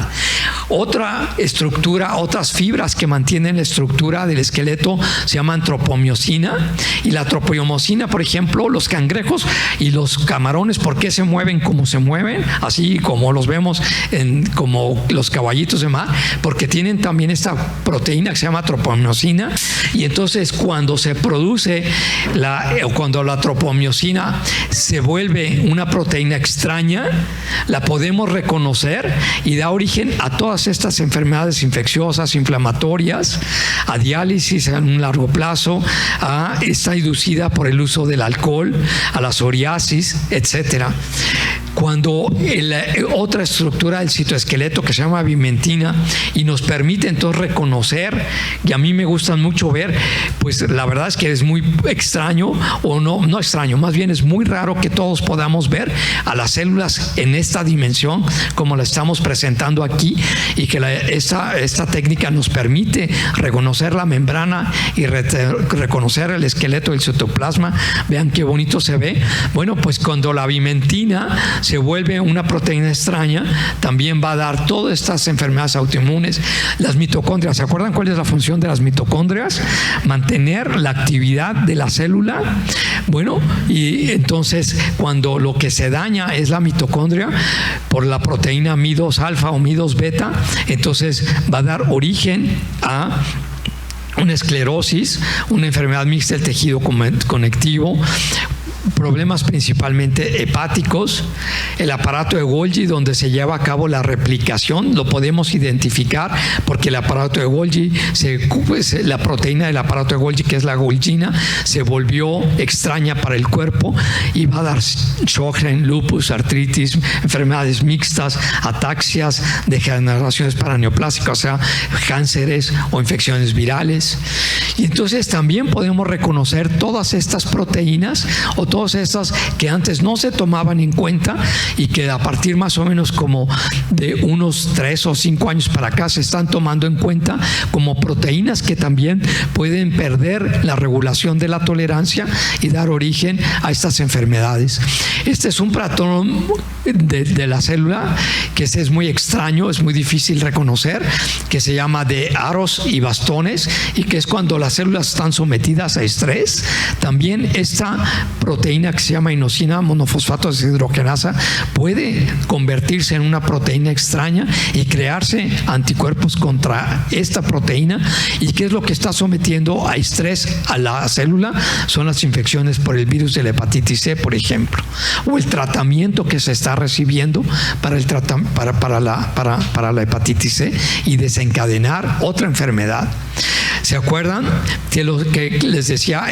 Otra estructura, otras fibras que mantienen la estructura del esqueleto se llaman tropomiosina, y la tropomiosina, por ejemplo, los cangrejos y los camarones, ¿por qué se mueven como se mueven? Así como los vemos como los caballitos de mar, porque tienen también esta proteína que se llama tropomiosina, y entonces cuando se produce cuando la tropomiosina se vuelve una proteína extraña, la podemos reconocer y da origen a todas estas enfermedades infecciosas, inflamatorias, a diálisis a un largo plazo, está inducida por el uso del alcohol, a la psoriasis, etcétera. Cuando otra estructura del citoesqueleto que se llama vimentina y nos permite entonces reconocer, y a mí me gustan mucho ver, pues la verdad es que es muy extraño, o no extraño, más bien es muy raro que todos podamos ver a las células en esta dimensión como la estamos presentando aquí, y que esta técnica nos permite reconocer la membrana y reconocer el esqueleto del citoplasma. Vean qué bonito se ve. Bueno, pues cuando la vimentina se vuelve una proteína extraña, también va a dar todas estas enfermedades autoinmunes. Las mitocondrias, ¿se acuerdan cuál es la función de las mitocondrias? Mantener la actividad de la célula. Bueno, y entonces cuando lo que se daña es la mitocondria por la proteína Mi2 alfa o Mi2 beta, entonces va a dar origen a una esclerosis, una enfermedad mixta del tejido conectivo, problemas principalmente hepáticos, el aparato de Golgi, donde se lleva a cabo la replicación, lo podemos identificar porque el aparato de Golgi, la proteína del aparato de Golgi, que es la golgina, se volvió extraña para el cuerpo y va a dar Sjögren, lupus, artritis, enfermedades mixtas, ataxias, degeneraciones paraneoplásicas, o sea, cánceres o infecciones virales. Y entonces también podemos reconocer todas estas proteínas o todas estas que antes no se tomaban en cuenta y que a partir más o menos como de unos 3 o 5 años para acá se están tomando en cuenta como proteínas que también pueden perder la regulación de la tolerancia y dar origen a estas enfermedades. Este es un patrón de la célula que es muy extraño, es muy difícil reconocer, que se llama de aros y bastones, y que es cuando las células están sometidas a estrés. También esta proteína que se llama inosina monofosfato deshidrogenasa puede convertirse en una proteína extraña y crearse anticuerpos contra esta proteína. ¿Y qué es lo que está sometiendo a estrés a la célula? Son las infecciones por el virus de la hepatitis C, por ejemplo, o el tratamiento que se está recibiendo para la hepatitis C y desencadenar otra enfermedad. ¿Se acuerdan que lo que les decía,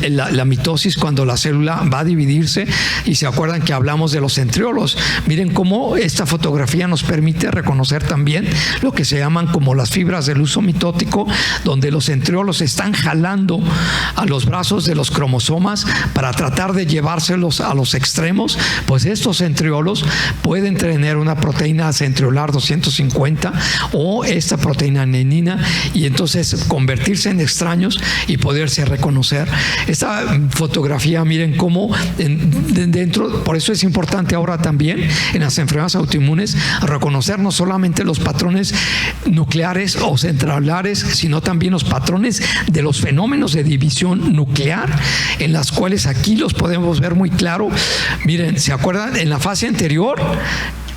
la mitosis, cuando la célula célula va a dividirse, y se acuerdan que hablamos de los centriolos. Miren cómo esta fotografía nos permite reconocer también lo que se llaman como las fibras del uso mitótico, donde los centriolos están jalando a los brazos de los cromosomas para tratar de llevárselos a los extremos. Pues estos centriolos pueden tener una proteína centriolar 250 o esta proteína adenina, y entonces convertirse en extraños y poderse reconocer. Esta fotografía, miren cómo dentro, por eso es importante ahora también en las enfermedades autoinmunes reconocer no solamente los patrones nucleares o centralares, sino también los patrones de los fenómenos de división nuclear, en las cuales aquí los podemos ver muy claro. Miren, ¿se acuerdan? En la fase anterior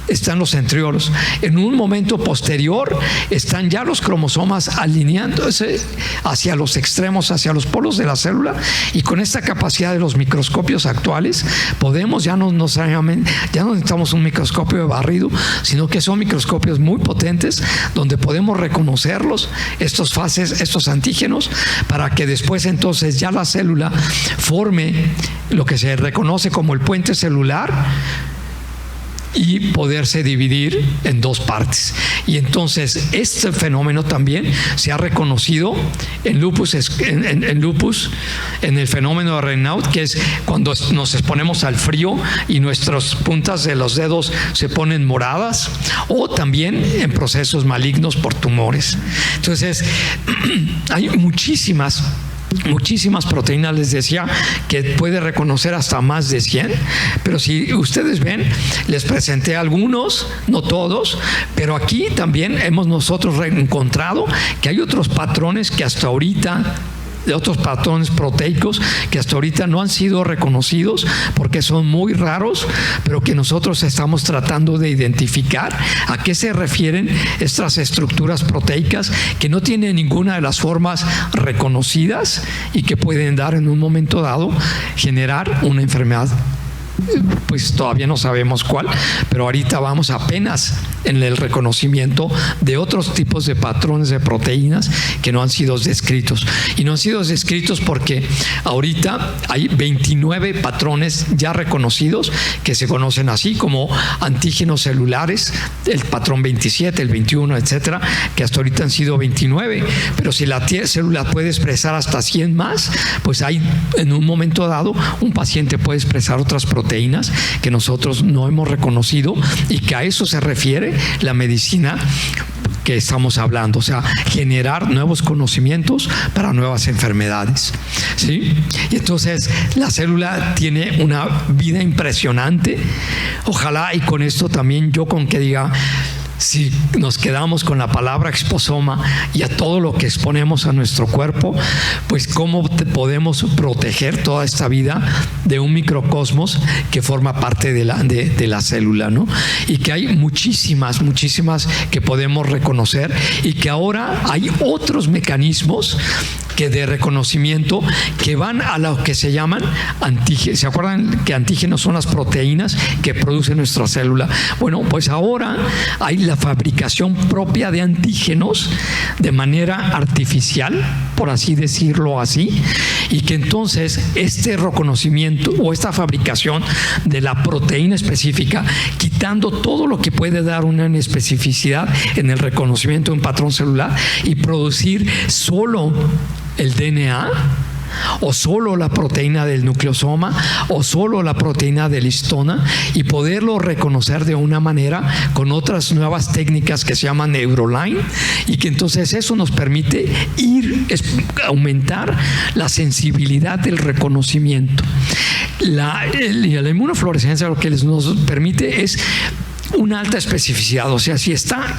están los centriolos. En un momento posterior están ya los cromosomas alineándose hacia los extremos, hacia los polos de la célula, y con esta capacidad de los microscopios actuales podemos, ya no necesitamos un microscopio de barrido, sino que son microscopios muy potentes donde podemos reconocerlos, estos fases, estos antígenos, para que después entonces ya la célula forme lo que se reconoce como el puente celular y poderse dividir en dos partes. Y entonces este fenómeno también se ha reconocido en lupus, en el fenómeno de Raynaud, que es cuando nos exponemos al frío y nuestras puntas de los dedos se ponen moradas, o también en procesos malignos por tumores. Entonces hay muchísimas proteínas, les decía, que puede reconocer hasta más de 100, pero si ustedes ven, les presenté algunos, no todos, pero aquí también hemos nosotros encontrado que hay otros patrones que hasta ahorita, de otros patrones proteicos que hasta ahorita no han sido reconocidos porque son muy raros, pero que nosotros estamos tratando de identificar a qué se refieren estas estructuras proteicas que no tienen ninguna de las formas reconocidas y que pueden dar en un momento dado generar una enfermedad. Pues todavía no sabemos cuál, pero ahorita vamos apenas en el reconocimiento de otros tipos de patrones de proteínas que no han sido descritos. Y no han sido descritos porque ahorita hay 29 patrones ya reconocidos que se conocen así como antígenos celulares, el patrón 27, el 21, etcétera, que hasta ahorita han sido 29. Pero si la célula puede expresar hasta 100 más, pues hay en un momento dado un paciente puede expresar otras proteínas que nosotros no hemos reconocido, y que a eso se refiere la medicina que estamos hablando, o sea, generar nuevos conocimientos para nuevas enfermedades, ¿sí? Y entonces la célula tiene una vida impresionante. Ojalá, y con esto también yo con que diga, si nos quedamos con la palabra exposoma y a todo lo que exponemos a nuestro cuerpo, pues cómo podemos proteger toda esta vida de un microcosmos que forma parte de la célula, ¿no? Y que hay muchísimas que podemos reconocer, y que ahora hay otros mecanismos que de reconocimiento que van a lo que se llaman antígenos. ¿Se acuerdan que antígenos son las proteínas que produce nuestra célula? Bueno, pues ahora hay la fabricación propia de antígenos de manera artificial, por así decirlo así, y que entonces este reconocimiento o esta fabricación de la proteína específica, quitando todo lo que puede dar una inespecificidad en el reconocimiento de un patrón celular, y producir solo el DNA, o solo la proteína del nucleosoma, o solo la proteína del histona, y poderlo reconocer de una manera con otras nuevas técnicas que se llaman Neuroline, y que entonces eso nos permite aumentar la sensibilidad del reconocimiento. La inmunofluorescencia lo que nos permite es una alta especificidad, o sea, si está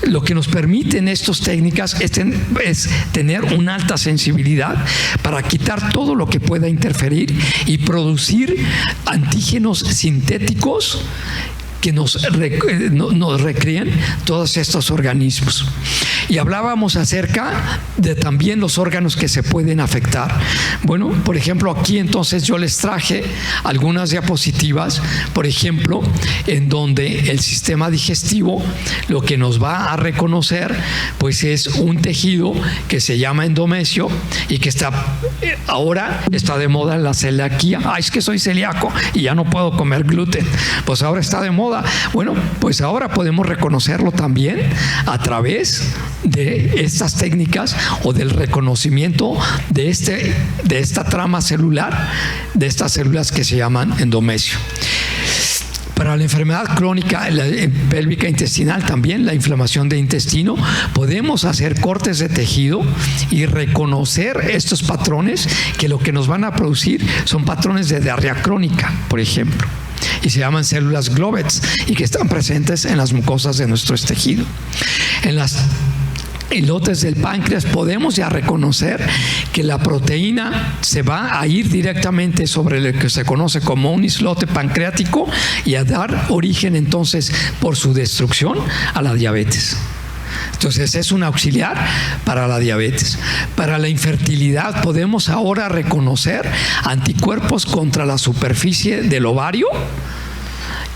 lo que nos permiten estas técnicas es tener una alta sensibilidad para quitar todo lo que pueda interferir y producir antígenos sintéticos que nos recrean todos estos organismos. Y hablábamos acerca de también los órganos que se pueden afectar. Bueno, por ejemplo, aquí entonces yo les traje algunas diapositivas, por ejemplo, en donde el sistema digestivo lo que nos va a reconocer pues es un tejido que se llama endometrio y que está ahora está de moda la celiaquía. Ay, es que soy celíaco y ya no puedo comer gluten. Pues ahora está de moda. Bueno, pues ahora podemos reconocerlo también a través de estas técnicas o del reconocimiento de esta trama celular, de estas células que se llaman endometrio. Para la enfermedad crónica pélvica intestinal también, la inflamación de intestino, podemos hacer cortes de tejido y reconocer estos patrones que lo que nos van a producir son patrones de diarrea crónica, por ejemplo, y se llaman células Glovets y que están presentes en las mucosas de nuestro tejido. En las islotes del páncreas podemos ya reconocer que la proteína se va a ir directamente sobre lo que se conoce como un islote pancreático y a dar origen entonces por su destrucción a la diabetes. Entonces es un auxiliar para la diabetes. Para la infertilidad podemos ahora reconocer anticuerpos contra la superficie del ovario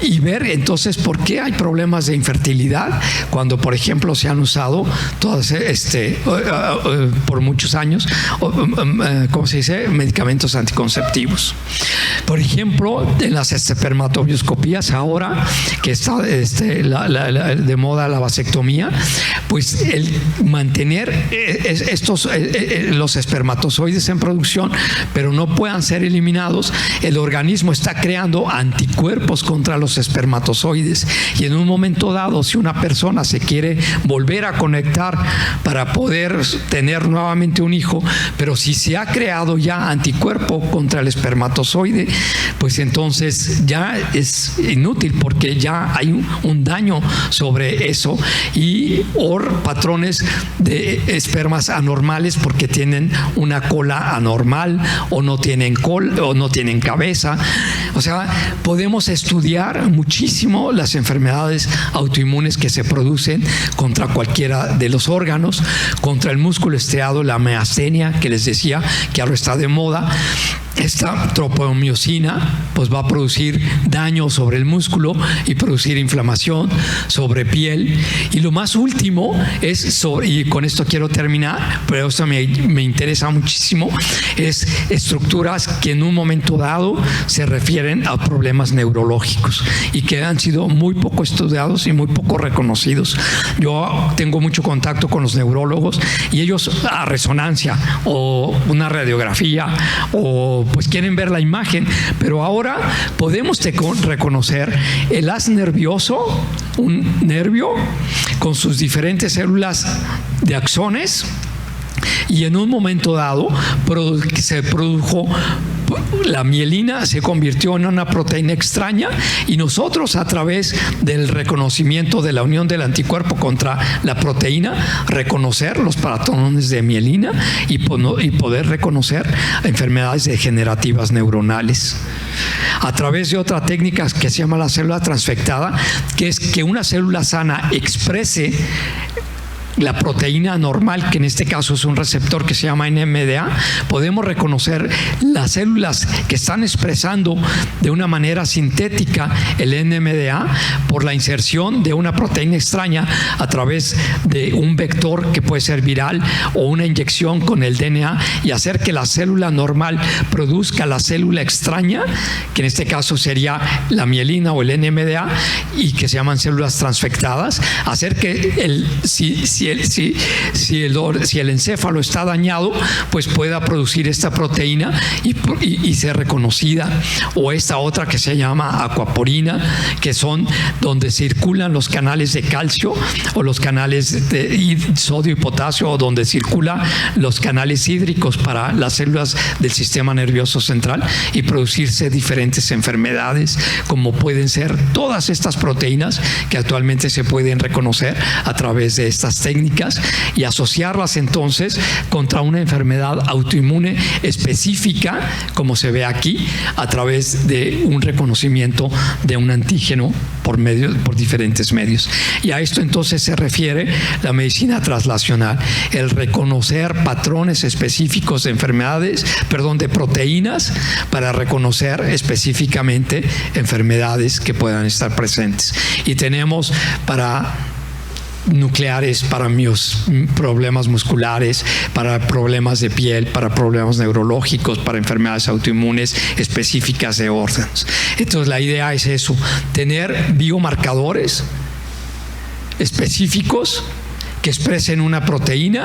y ver entonces por qué hay problemas de infertilidad cuando, por ejemplo, se han usado todas por muchos años, ¿cómo se dice?, medicamentos anticonceptivos. Por ejemplo, en las espermatobioscopías ahora que está de moda la vasectomía, pues el mantener los espermatozoides en producción, pero no puedan ser eliminados, el organismo está creando anticuerpos contra los espermatozoides, y en un momento dado, si una persona se quiere volver a conectar para poder tener nuevamente un hijo, pero si se ha creado ya anticuerpo contra el espermatozoide, pues entonces ya es inútil porque ya hay un daño sobre eso, y patrones de espermas anormales porque tienen una cola anormal o no tienen cola o no tienen cabeza. O sea, podemos estudiar muchísimo las enfermedades autoinmunes que se producen contra cualquiera de los órganos, contra el músculo estriado, la miastenia, que les decía que ahora está de moda. Esta tropomiosina pues va a producir daño sobre el músculo y producir inflamación sobre piel. Y lo más último es, y con esto quiero terminar, pero esto me interesa muchísimo, es estructuras que en un momento dado se refieren a problemas neurológicos y que han sido muy poco estudiados y muy poco reconocidos. Yo tengo mucho contacto con los neurólogos y ellos a resonancia o una radiografía o pues quieren ver la imagen, pero ahora podemos reconocer el haz nervioso, un nervio con sus diferentes células de axones, y en un momento dado se produjo la mielina, se convirtió en una proteína extraña, y nosotros, a través del reconocimiento de la unión del anticuerpo contra la proteína, reconocer los patrones de mielina y poder reconocer enfermedades degenerativas neuronales. A través de otra técnica que se llama la célula transfectada, que es que una célula sana exprese la proteína normal, que en este caso es un receptor que se llama NMDA, podemos reconocer las células que están expresando de una manera sintética el NMDA por la inserción de una proteína extraña a través de un vector que puede ser viral o una inyección con el DNA, y hacer que la célula normal produzca la célula extraña, que en este caso sería la mielina o el NMDA, y que se llaman células transfectadas, hacer que si el encéfalo está dañado, pues pueda producir esta proteína y ser reconocida. O esta otra que se llama aquaporina, que son donde circulan los canales de calcio o los canales de sodio y potasio, o donde circulan los canales hídricos para las células del sistema nervioso central, y producirse diferentes enfermedades, como pueden ser todas estas proteínas que actualmente se pueden reconocer a través de estas técnicas, y asociarlas entonces contra una enfermedad autoinmune específica, como se ve aquí, a través de un reconocimiento de un antígeno por diferentes medios. Y a esto entonces se refiere la medicina translacional, el reconocer patrones específicos de enfermedades, de proteínas, para reconocer específicamente enfermedades que puedan estar presentes. Y tenemos para nucleares para mis problemas musculares, para problemas de piel, para problemas neurológicos, para enfermedades autoinmunes específicas de órganos. Entonces la idea es eso, tener biomarcadores específicos que expresen una proteína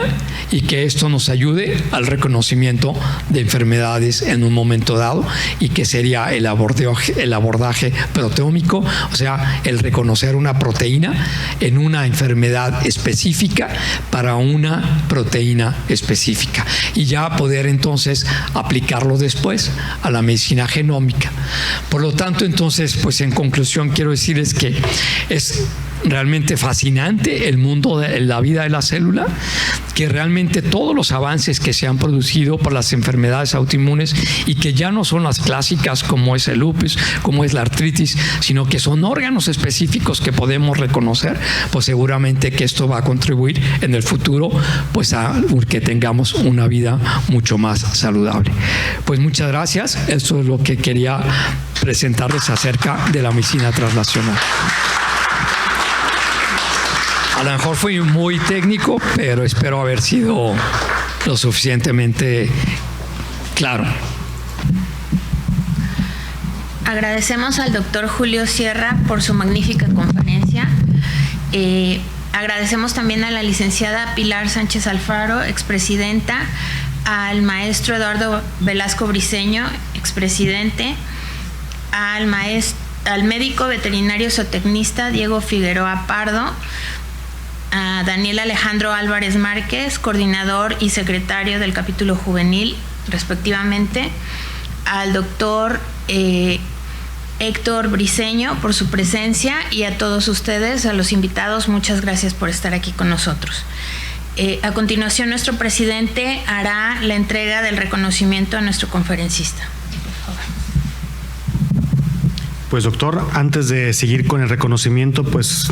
y que esto nos ayude al reconocimiento de enfermedades en un momento dado, y que sería el abordaje proteómico, o sea, el reconocer una proteína en una enfermedad específica para una proteína específica, y ya poder entonces aplicarlo después a la medicina genómica. Por lo tanto, entonces, pues en conclusión quiero decirles que es realmente fascinante el mundo de la vida de la célula, que realmente todos los avances que se han producido por las enfermedades autoinmunes, y que ya no son las clásicas como es el lupus, como es la artritis, sino que son órganos específicos que podemos reconocer, pues seguramente que esto va a contribuir en el futuro pues a que tengamos una vida mucho más saludable. Pues muchas gracias, esto es lo que quería presentarles acerca de la medicina translacional. A lo mejor fui muy técnico, pero espero haber sido lo suficientemente claro. Agradecemos al doctor Julio Sierra por su magnífica conferencia. Agradecemos también a la licenciada Pilar Sánchez Alfaro, expresidenta, al maestro Eduardo Velasco Briceño, expresidente, al médico veterinario zootecnista Diego Figueroa Pardo, a Daniel Alejandro Álvarez Márquez, coordinador y secretario del capítulo juvenil, respectivamente, al doctor Héctor Briceño por su presencia, y a todos ustedes, a los invitados, muchas gracias por estar aquí con nosotros. A continuación, nuestro presidente hará la entrega del reconocimiento a nuestro conferencista. Pues doctor, antes de seguir con el reconocimiento, pues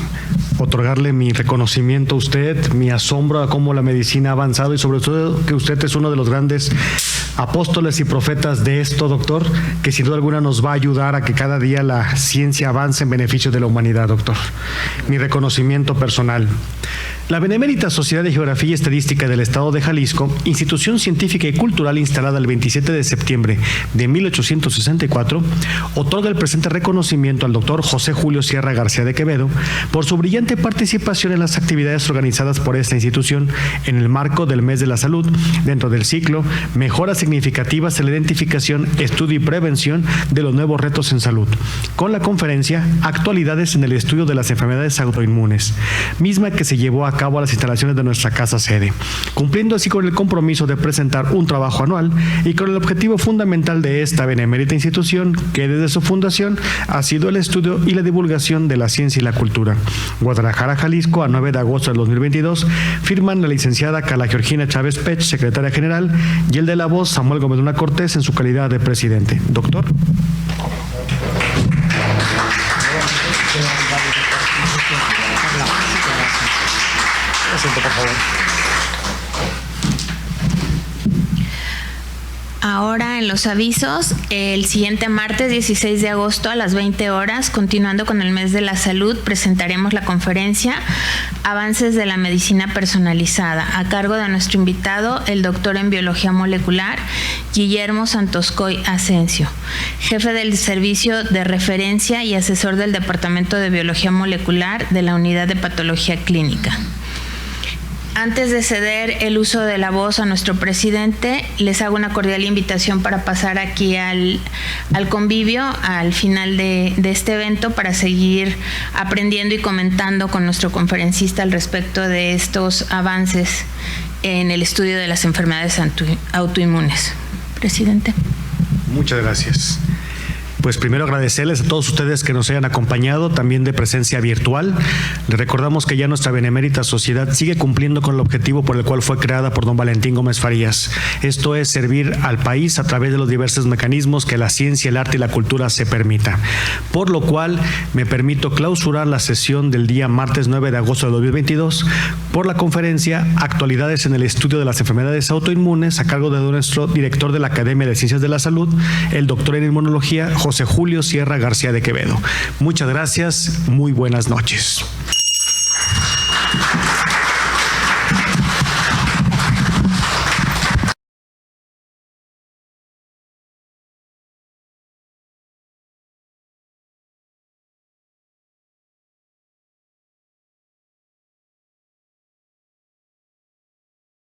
otorgarle mi reconocimiento a usted, mi asombro a cómo la medicina ha avanzado, y sobre todo que usted es uno de los grandes apóstoles y profetas de esto, doctor, que sin duda alguna nos va a ayudar a que cada día la ciencia avance en beneficio de la humanidad, doctor. Mi reconocimiento personal. La Benemérita Sociedad de Geografía y Estadística del Estado de Jalisco, institución científica y cultural instalada el 27 de septiembre de 1864, otorga el presente reconocimiento al doctor José Julio Sierra García de Quevedo por su brillante participación en las actividades organizadas por esta institución en el marco del Mes de la Salud, dentro del ciclo Mejoras Significativas en la Identificación, Estudio y Prevención de los Nuevos Retos en Salud, con la conferencia Actualidades en el Estudio de las Enfermedades Autoinmunes, misma que se llevó a cabo a las instalaciones de nuestra casa sede, cumpliendo así con el compromiso de presentar un trabajo anual y con el objetivo fundamental de esta benemérita institución, que desde su fundación ha sido el estudio y la divulgación de la ciencia y la cultura. Guadalajara, Jalisco, a 9 de agosto del 2022, firman la licenciada Carla Georgina Chávez Pech, secretaria general, y el de la voz Samuel Gómez Luna Cortés en su calidad de presidente. Doctor. Por favor. Ahora en los avisos, el siguiente martes 16 de agosto a las 20 horas, continuando con el Mes de la Salud, presentaremos la conferencia Avances de la Medicina Personalizada, a cargo de nuestro invitado, el doctor en Biología Molecular, Guillermo Santoscoy Asensio, jefe del Servicio de Referencia y asesor del Departamento de Biología Molecular de la Unidad de Patología Clínica. Antes de ceder el uso de la voz a nuestro presidente, les hago una cordial invitación para pasar aquí al convivio al final de este evento, para seguir aprendiendo y comentando con nuestro conferencista al respecto de estos avances en el estudio de las enfermedades autoinmunes. Presidente. Muchas gracias. Pues primero agradecerles a todos ustedes que nos hayan acompañado, también de presencia virtual. Les recordamos que ya nuestra Benemérita Sociedad sigue cumpliendo con el objetivo por el cual fue creada por don Valentín Gómez Farías. Esto es servir al país a través de los diversos mecanismos que la ciencia, el arte y la cultura se permita. Por lo cual me permito clausurar la sesión del día martes 9 de agosto de 2022 por la conferencia Actualidades en el Estudio de las Enfermedades Autoinmunes, a cargo de nuestro director de la Academia de Ciencias de la Salud, el doctor en Inmunología, José Julio Sierra García de Quevedo. Muchas gracias, muy buenas noches.